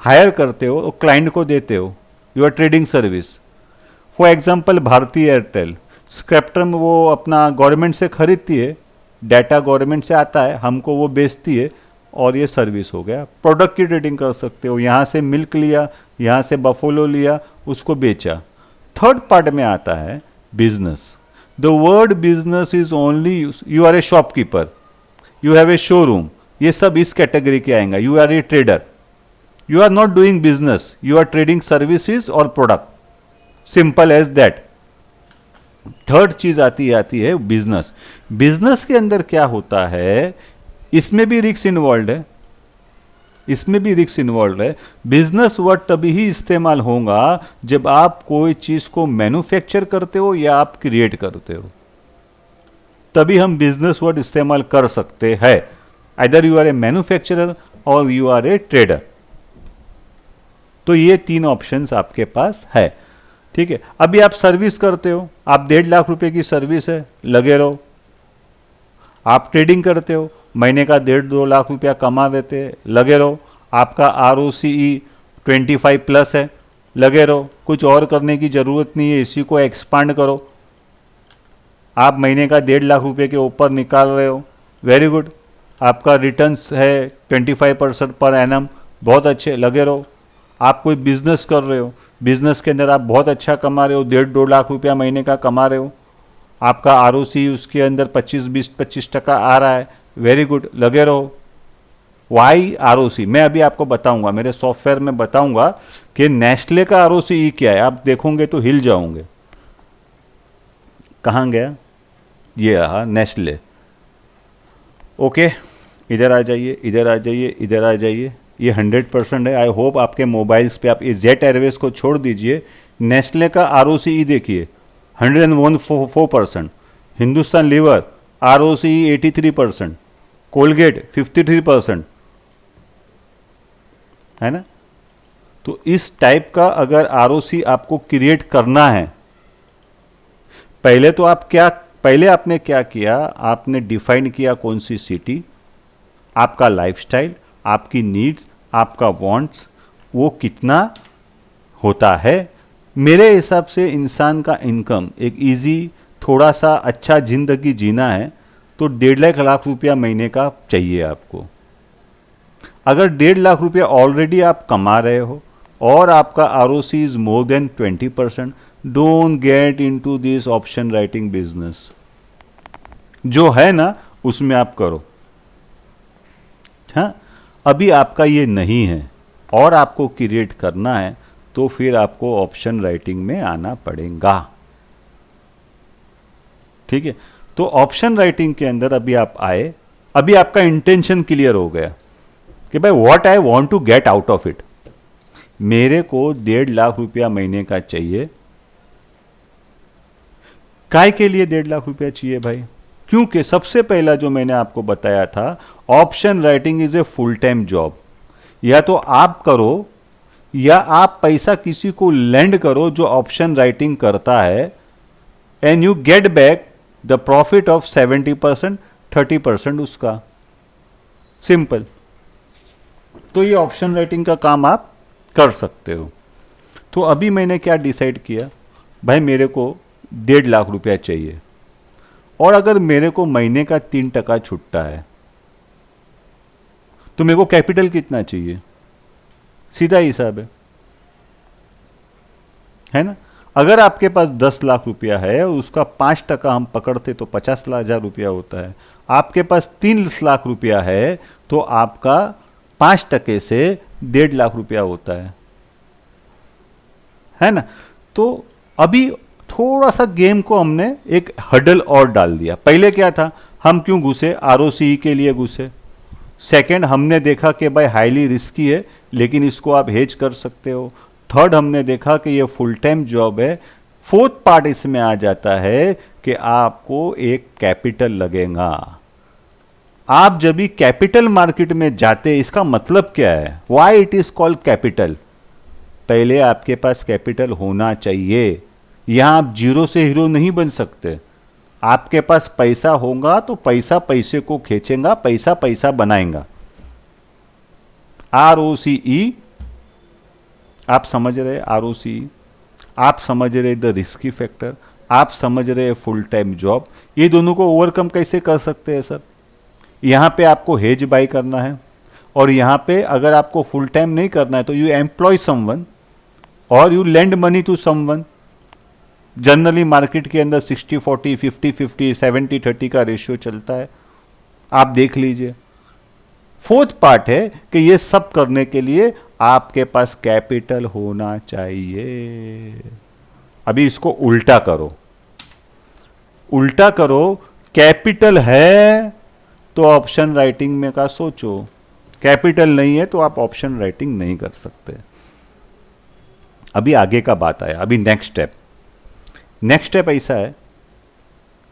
हायर करते हो और क्लाइंट को देते हो, you are trading service. For example Bharti Airtel, spectrum वो अपना गवर्नमेंट से खरीदती है, डाटा गवर्नमेंट से आता है, हमको वो बेचती है और ये सर्विस हो गया। प्रोडक्ट की ट्रेडिंग कर सकते हो, यहाँ से मिल्क लिया, यहाँ से बफोलो लिया, उसको बेचा। थर्ड पार्ट में आता है business. The word business is only, you are a shopkeeper, you have a showroom, ये सब इस कैटेगरी के आएंगे। You are a trader, you are not doing business, you are trading services और product, simple as that. Third चीज आती है बिजनेस। बिजनेस के अंदर क्या होता है, इसमें भी रिस्क इन्वॉल्व है, इसमें भी रिस्क इन्वॉल्व है। बिजनेस वर्ड तभी ही इस्तेमाल होगा जब आप कोई चीज को मैन्युफैक्चर करते हो या आप क्रिएट करते हो, तभी हम बिजनेस वर्ड इस्तेमाल कर सकते हैं। Either you are a manufacturer or you are a trader. तो ये 3 ऑप्शंस आपके पास है, ठीक है। अभी आप सर्विस करते हो, आप 1.5 लाख रुपए की सर्विस है, लगे रहो। आप ट्रेडिंग करते हो, महीने का 1.5-2 लाख रुपया कमा देते हैं, लगे रहो। आपका ROCE 25+ है, लगे रहो। कुछ और करने की जरूरत नहीं है, इसी को एक्सपांड करो। आप महीने का 1.5 लाख रुपए के ऊपर निकाल रहे हो, वेरी गुड। आपका रिटर्न्स है 25% पर एनम, बहुत अच्छे, लगे रहो। आप कोई बिजनेस कर रहे हो, बिजनेस के अंदर आप बहुत अच्छा कमा रहे हो, 1.5-2 लाख रुपया महीने का कमा रहे हो, आपका ROCE उसके अंदर 25% आ रहा है, वेरी गुड, लगे रहो। वाई ROCE मैं अभी आपको बताऊंगा, मेरे सॉफ्टवेयर में बताऊंगा कि नेस्ले का ROCE क्या है। आप देखोगे तो हिल जाओगे। कहाँ गया ये रहा नेस्ले। ओके, इधर आ जाइए, इधर आ जाइए, इधर आ जाइए। ये 100% है। आई होप आपके मोबाइल्स पे आप ये जेट एयरवेज को छोड़ दीजिए, नेस्ले का ROCE देखिए 104%, हिंदुस्तान लीवर ROCE 83%, कोलगेट 53%, है ना। तो इस टाइप का अगर ROCE आपको क्रिएट करना है, पहले आपने क्या किया, आपने डिफाइन किया कौन सी सिटी, आपका लाइफस्टाइल, आपकी नीड्स, आपका वांट्स, वो कितना होता है। मेरे हिसाब से इंसान का इनकम एक इजी, थोड़ा सा अच्छा जिंदगी जीना है तो 1.5 लाख रुपया महीने का चाहिए आपको। अगर 1.5 लाख रुपया ऑलरेडी आप कमा रहे हो और आपका ROCE is more than 20%, don't get into this option writing business. जो है ना उसमें आप करो। हाँ, अभी आपका ये नहीं है और आपको क्रिएट करना है तो फिर आपको ऑप्शन राइटिंग में आना पड़ेगा, ठीक है। तो ऑप्शन राइटिंग के अंदर अभी आप आए, अभी आपका इंटेंशन क्लियर हो गया कि भाई what I want to get out of it. मेरे को 1.5 लाख रुपया महीने का चाहिए, काय के लिए 1.5 लाख रुपया चाहिए भाई? क्योंकि सबसे पहला जो मैंने आपको बताया था, option writing is a full time job. या तो आप करो या आप पैसा किसी को लेंड करो जो ऑप्शन राइटिंग करता है, and you get back the profit of 70%, 30% उसका। सिंपल। तो ये ऑप्शन राइटिंग का काम आप कर सकते हो। तो अभी मैंने क्या डिसाइड किया, भाई मेरे को 1.5 लाख रुपया चाहिए, और अगर मेरे को महीने का 3% छुट्टा है तो मेरे को कैपिटल कितना चाहिए? सीधा हिसाब है ना? अगर आपके पास 10 लाख रुपया है और उसका 5% हम पकड़ते तो 50,000 रुपया होता है। आपके पास 3 लाख रुपया है तो आपका 5% से 1.5 लाख रुपया होता है ना? तो अभी थोड़ा सा गेम को हमने एक हडल और डाल दिया। पहले क्या था, हम क्यों घुसे? आरओसीई के लिए घुसे। सेकंड, हमने देखा कि भाई हाईली रिस्की है लेकिन इसको आप हेज कर सकते हो। थर्ड, हमने देखा कि ये फुल टाइम जॉब है। फोर्थ पार्ट इसमें आ जाता है कि आपको एक कैपिटल लगेगा। आप जब भी कैपिटल मार्केट में जाते, इसका मतलब क्या है, why it is called capital? पहले आपके पास कैपिटल होना चाहिए। यहां आप जीरो से हीरो नहीं बन सकते। आपके पास पैसा होगा तो पैसा पैसे को खींचेगा, पैसा पैसा बनाएगा। आरओसीई आप समझ रहे, आरओसीई आप समझ रहे, द रिस्की फैक्टर आप समझ रहे, फुल टाइम जॉब। ये दोनों को ओवरकम कैसे कर सकते हैं सर? यहां पे आपको हेज बाय करना है, और यहां पे अगर आपको फुल टाइम नहीं करना है तो you employ someone or you lend money to someone. Generally market के अंदर 60-40, 50-50, 70-30 का रेशियो चलता है, आप देख लीजिए। फोर्थ पार्ट है कि ये सब करने के लिए आपके पास कैपिटल होना चाहिए। अभी इसको उल्टा करो, उल्टा करो। कैपिटल है तो ऑप्शन राइटिंग में का सोचो, कैपिटल नहीं है तो आप ऑप्शन राइटिंग नहीं कर सकते। अभी आगे का बात आया, अभी नेक्स्ट स्टेप। नेक्स्ट स्टेप ऐसा है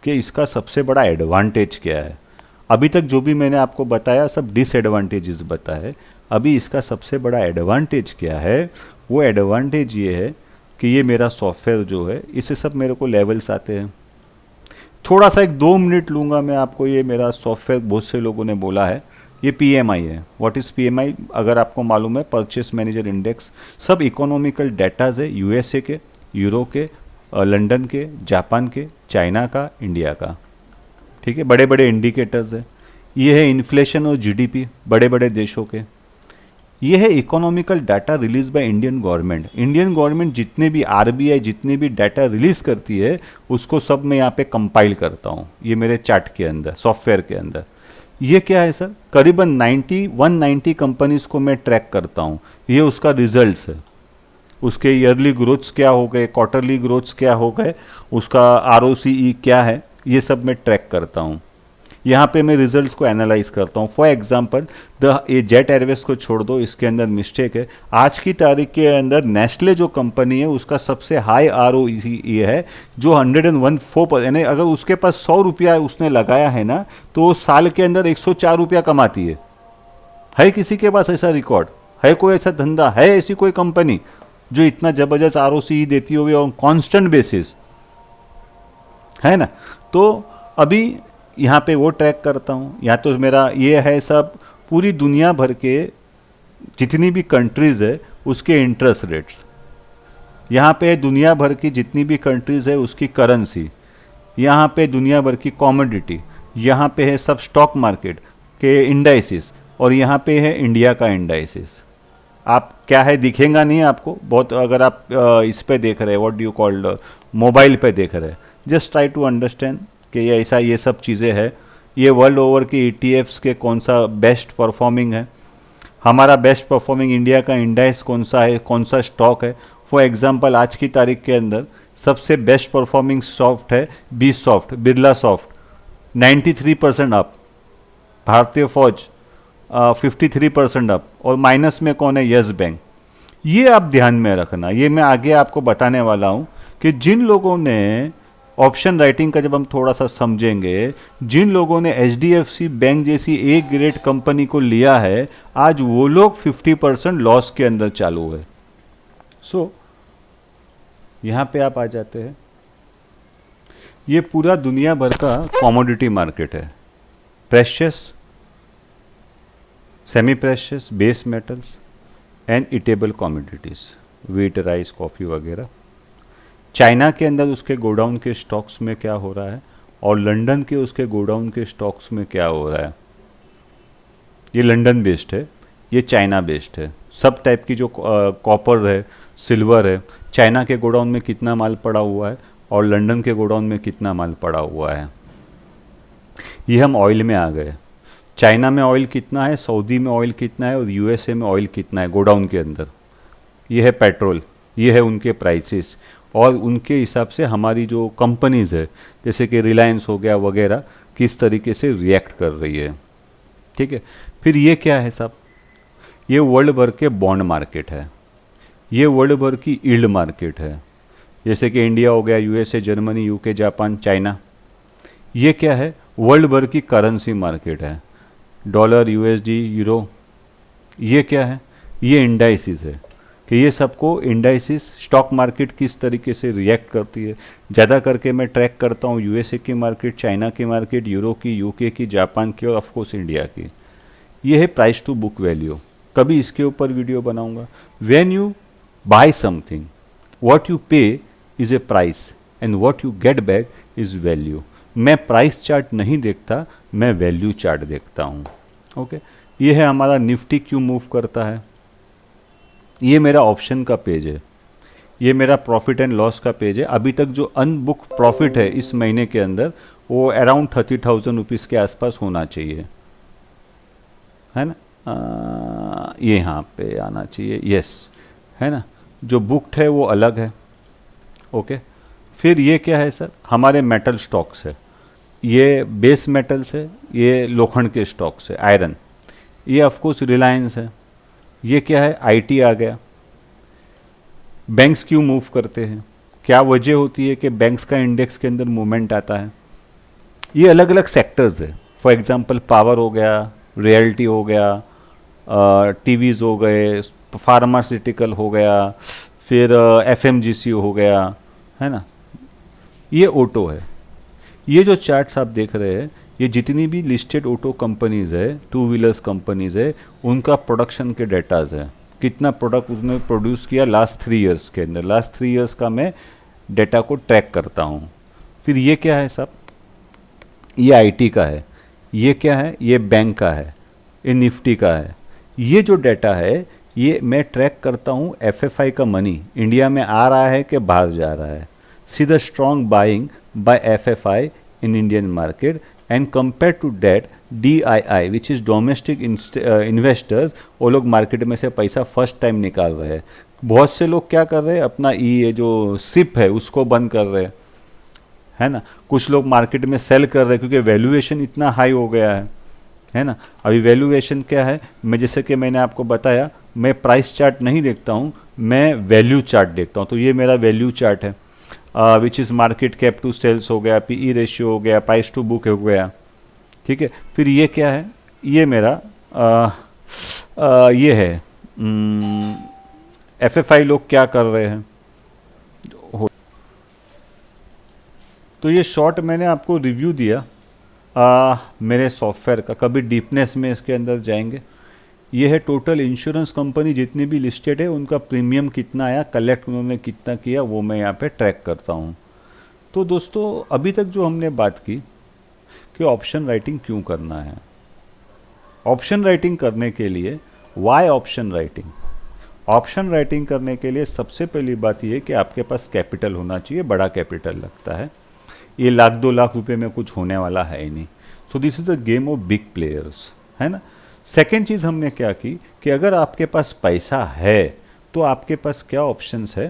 कि इसका सबसे बड़ा एडवांटेज क्या है। अभी तक जो भी मैंने आपको बताया सब डिसएडवांटेजेस बताए। अभी इसका सबसे बड़ा एडवांटेज क्या है? वो एडवांटेज ये है कि ये मेरा सॉफ्टवेयर जो है, इससे सब मेरे को लेवल्स आते हैं। थोड़ा सा एक 2 मिनट लूँगा मैं आपको। ये मेरा सॉफ्टवेयर बहुत से लोगों ने बोला है, ये पीएमआई है। What is PMI? अगर आपको मालूम है, परचेस मैनेजर इंडेक्स। सब इकोनॉमिकल डेटाज है, यूएसए के, यूरो के, लंदन के, जापान के, चाइना का, इंडिया का। ठीक है, बड़े बड़े इंडिकेटर्स है। ये है इन्फ्लेशन और जीडीपी बड़े बड़े देशों के। ये है economical data release by Indian government. Indian government जितने भी आरबीआई जितने भी डाटा रिलीज करती है उसको सब मैं यहाँ पे कंपाइल करता हूँ, ये मेरे चार्ट के अंदर, सॉफ्टवेयर के अंदर। ये क्या है सर? करीबन 190 कंपनीज को मैं ट्रैक करता हूँ। ये उसका रिजल्ट्स है, उसके ईयरली ग्रोथ्स क्या हो गए, क्वार्टरली ग्रोथ्स क्या हो गए, उसका आरओसीई क्या है, ये सब मैं ट्रैक करता हूँ। यहाँ पे मैं रिजल्ट्स को एनालाइज करता हूँ। फॉर एग्जांपल ये जेट एयरवेज को छोड़ दो, इसके अंदर मिस्टेक है। आज की तारीख के अंदर नेस्ले जो कंपनी है उसका सबसे हाई आरओई है जो 114%, यानी अगर उसके पास 100 रुपया उसने लगाया है ना तो वो साल के अंदर 104 रुपया कमाती है किसी के पास ऐसा रिकॉर्ड? है कोई ऐसा धंधा? है ऐसी कोई कंपनी जो इतना जबरदस्त आरओसीई देती हो ऑन कांस्टेंट बेसिस? है ना? तो अभी यहाँ पे वो ट्रैक करता हूँ। यहाँ तो मेरा ये है सब पूरी दुनिया भर के जितनी भी कंट्रीज़ है उसके इंटरेस्ट रेट्स। यहाँ पे दुनिया भर की जितनी भी कंट्रीज़ है उसकी करेंसी। यहाँ पे दुनिया भर की कॉमोडिटी। यहाँ पे है सब स्टॉक मार्केट के इंडाइसिस, और यहाँ पे है इंडिया का इंडाइसिस। आप क्या है दिखेगा नहीं आपको बहुत, अगर आप इस पे देख रहे हैं, व्हाट डू कॉल्ड, मोबाइल पे देख रहे हैं। जस्ट ट्राई टू अंडरस्टैंड कि ये ऐसा ये सब चीज़ें हैं। ये वर्ल्ड ओवर के ईटीएफ्स के कौन सा बेस्ट परफॉर्मिंग है, हमारा बेस्ट परफॉर्मिंग इंडिया का इंडेक्स कौन सा है, कौन सा स्टॉक है। फॉर एग्जांपल आज की तारीख के अंदर सबसे बेस्ट परफॉर्मिंग सॉफ्ट है B soft, Birla soft 93% up, भारतीय फौज 53% अप, और माइनस में कौन है? Yes Bank. ये आप ध्यान में रखना, ये मैं आगे आपको बताने वाला हूँ कि जिन लोगों ने ऑप्शन राइटिंग का जब हम थोड़ा सा समझेंगे, जिन लोगों ने HDFC बैंक जैसी ए ग्रेड कंपनी को लिया है, आज वो लोग 50% लॉस के अंदर चालू है। सो यहाँ पे आप आ जाते हैं, ये पूरा दुनिया भर का कमोडिटी मार्केट है, precious, semi precious, base metals and edible commodities, wheat, rice, coffee वगैरह। चाइना के अंदर उसके गोडाउन के स्टॉक्स में क्या हो रहा है और लंदन के उसके गोडाउन के स्टॉक्स में क्या हो रहा है। ये लंदन बेस्ड है, ये चाइना बेस्ड है। सब टाइप की जो कॉपर है, सिल्वर है, चाइना के गोडाउन में कितना माल पड़ा हुआ है और लंदन के गोडाउन में कितना माल पड़ा हुआ है। ये हम ऑयल में आ गए, चाइना में ऑयल कितना है, सऊदी में ऑयल कितना है और USA में ऑयल कितना है गोडाउन के अंदर। ये है पेट्रोल, ये है उनके प्राइसेस और उनके हिसाब से हमारी जो कंपनीज़ है जैसे कि रिलायंस हो गया वगैरह किस तरीके से रिएक्ट कर रही है। ठीक है, फिर ये क्या है साहब, ये वर्ल्ड भर के बॉन्ड मार्केट है, ये वर्ल्ड भर की यील्ड मार्केट है, जैसे कि इंडिया हो गया, USA, Germany, UK, Japan, China. ये क्या है, वर्ल्ड भर की करेंसी मार्केट है, डॉलर, USD, यूरो। ये क्या है, ये इंडाइसिस है कि ये सबको इंडाइसिस स्टॉक मार्केट किस तरीके से रिएक्ट करती है। ज़्यादा करके मैं ट्रैक करता हूँ USA की मार्केट, चाइना की मार्केट, यूरो की, UK की, जापान की और ऑफकोर्स इंडिया की। ये है प्राइस टू बुक वैल्यू, कभी इसके ऊपर वीडियो बनाऊंगा। When you buy something, what you pay is a price and what you get back is value. मैं प्राइस चार्ट नहीं देखता, मैं वैल्यू चार्ट देखता हूँ। ओके, ये है हमारा निफ्टी क्यों मूव करता है। ये मेरा ऑप्शन का पेज है, ये मेरा प्रॉफिट एंड लॉस का पेज है। अभी तक जो अनबुक प्रॉफिट है इस महीने के अंदर वो अराउंड 30,000 रुपीज़ के आसपास होना चाहिए, है ना। ये यहाँ पे आना चाहिए, यस, है ना। जो बुक्ड है वो अलग है। ओके, फिर ये क्या है सर, हमारे मेटल स्टॉक्स है, ये बेस मेटल्स है, ये लोखंड के स्टॉक्स है, आयरन। ये ऑफकोर्स रिलायंस है। ये क्या है, IT आ गया। बैंक्स क्यों मूव करते हैं, क्या वजह होती है कि बैंक्स का इंडेक्स के अंदर मूवमेंट आता है। ये अलग अलग सेक्टर्स है, फॉर एग्जांपल पावर हो गया, रियल्टी हो गया, टीवीज़ हो गए, फार्मास्यूटिकल हो गया, फिर FMGC हो गया, है ना। ये ऑटो है। ये जो चार्ट्स आप देख रहे हैं, ये जितनी भी लिस्टेड ऑटो कंपनीज़ है, टू व्हीलर्स कंपनीज़ है, उनका प्रोडक्शन के डेटाज है, कितना प्रोडक्ट उसने प्रोड्यूस किया लास्ट 3 इयर्स के अंदर। लास्ट 3 इयर्स का मैं डेटा को ट्रैक करता हूँ। फिर ये क्या है साहब, ये IT का है। ये क्या है, ये बैंक का है, ये निफ्टी का है। ये जो डेटा है ये मैं ट्रैक करता हूँ FFI का मनी इंडिया में आ रहा है कि बाहर जा रहा है। See the strong buying by FFI in Indian market and compare to date DII which is domestic investors, वो लोग मार्केट में से पैसा फर्स्ट टाइम निकाल रहे हैं। बहुत से लोग क्या कर रहे हैं, अपना ये जो सिप है उसको बंद कर रहे हैं, है ना। कुछ लोग मार्केट में सेल कर रहे हैं क्योंकि वैल्यूएशन इतना हाई हो गया है ना। अभी वैल्यूएशन क्या है, मैं जैसे कि मैंने आपको बताया, मैं प्राइस चार्ट नहीं देखता हूँ, मैं वैल्यू चार्ट देखता हूँ। तो ये मेरा वैल्यू चार्ट है, which is market cap to sales हो गया, PE रेशियो हो गया, प्राइस टू बुक हो गया। ठीक है, फिर ये क्या है, ये मेरा ये है FFI लोग क्या कर रहे हैं। तो ये शॉर्ट मैंने आपको रिव्यू दिया मेरे सॉफ्टवेयर का, कभी डीपनेस में इसके अंदर जाएंगे। ये है टोटल इंश्योरेंस कंपनी जितनी भी लिस्टेड है उनका प्रीमियम कितना आया, कलेक्ट उन्होंने कितना किया, वो मैं यहाँ पे ट्रैक करता हूँ। तो दोस्तों अभी तक जो हमने बात की कि ऑप्शन राइटिंग क्यों करना है, ऑप्शन राइटिंग करने के लिए why option writing. Option writing करने के लिए सबसे पहली बात यह कि आपके पास कैपिटल होना चाहिए, बड़ा कैपिटल लगता है। ये 1-2 लाख रुपए में कुछ होने वाला है ही नहीं। So this is a game of big players, है ना। सेकेंड चीज़ हमने क्या की कि अगर आपके पास पैसा है तो आपके पास क्या ऑप्शंस है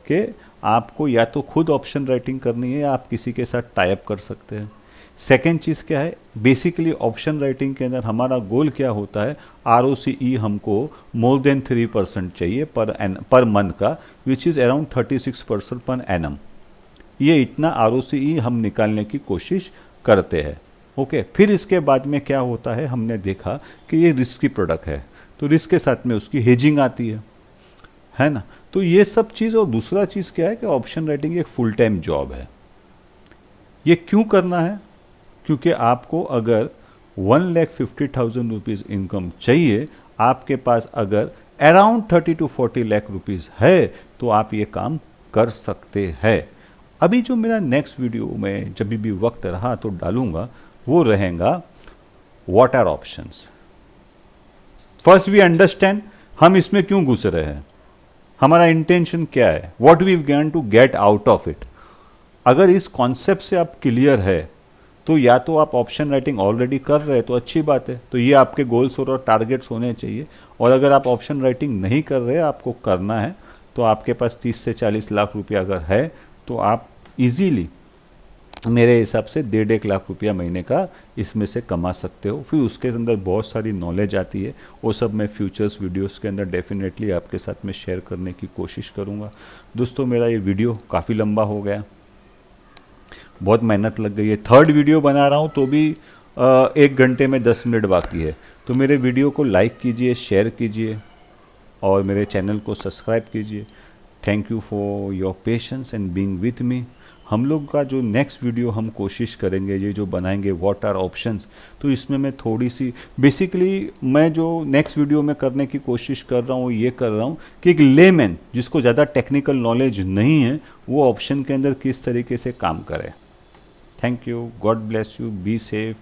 कि आपको या तो खुद ऑप्शन राइटिंग करनी है या आप किसी के साथ टाई अप कर सकते हैं। सेकेंड चीज़ क्या है, बेसिकली ऑप्शन राइटिंग के अंदर हमारा गोल क्या होता है, ROCE हमको मोर देन 3% चाहिए पर मंथ का, which is around 36% per annum. ये इतना ROCE हम निकालने की कोशिश करते हैं। ओके, फिर इसके बाद में क्या होता है, हमने देखा कि ये रिस्की प्रोडक्ट है, तो रिस्क के साथ में उसकी हेजिंग आती है ना। तो ये सब चीज़, और दूसरा चीज़ क्या है कि ऑप्शन राइटिंग एक फुल टाइम जॉब है। ये क्यों करना है? क्योंकि आपको अगर 1,50,000 रुपीज़ इनकम चाहिए, आपके पास अगर अराउंड 30 to 40 लाख रुपीज़ है, तो आप ये काम कर सकते हैं। अभी जो मेरा नेक्स्ट वीडियो में जब भी वक्त रहा तो डालूंगा, वो रहेगा what are options. First we understand हम इसमें क्यों घुस रहे हैं, हमारा इंटेंशन क्या है, what we gone to get out of it. अगर इस कॉन्सेप्ट से आप क्लियर है, तो या तो आप ऑप्शन राइटिंग ऑलरेडी कर रहे हैं तो अच्छी बात है, तो ये आपके गोल्स और टारगेट्स होने चाहिए। और अगर आप ऑप्शन राइटिंग नहीं कर रहे, आपको करना है, तो आपके पास 30 से 40 लाख रुपया अगर है, तो आप इजीली मेरे हिसाब से 1.5 लाख रुपया महीने का इसमें से कमा सकते हो। फिर उसके अंदर बहुत सारी नॉलेज आती है, वो सब मैं फ्यूचर्स वीडियोस के अंदर डेफिनेटली आपके साथ में शेयर करने की कोशिश करूँगा। दोस्तों, मेरा ये वीडियो काफ़ी लंबा हो गया, बहुत मेहनत लग गई है। थर्ड वीडियो बना रहा हूँ तो भी 1 घंटे में 10 मिनट बाकी है। तो मेरे वीडियो को लाइक कीजिए, शेयर कीजिए और मेरे चैनल को सब्सक्राइब कीजिए। Thank you for your patience and being with me. हम लोग का जो नेक्स्ट वीडियो हम कोशिश करेंगे, ये जो बनाएंगे व्हाट आर ऑप्शंस, तो इसमें मैं थोड़ी सी बेसिकली मैं जो नेक्स्ट वीडियो में करने की कोशिश कर रहा हूँ, ये कर रहा हूँ कि एक लेमैन जिसको ज़्यादा टेक्निकल नॉलेज नहीं है, वो ऑप्शन के अंदर किस तरीके से काम करे। Thank you, God bless you, be safe.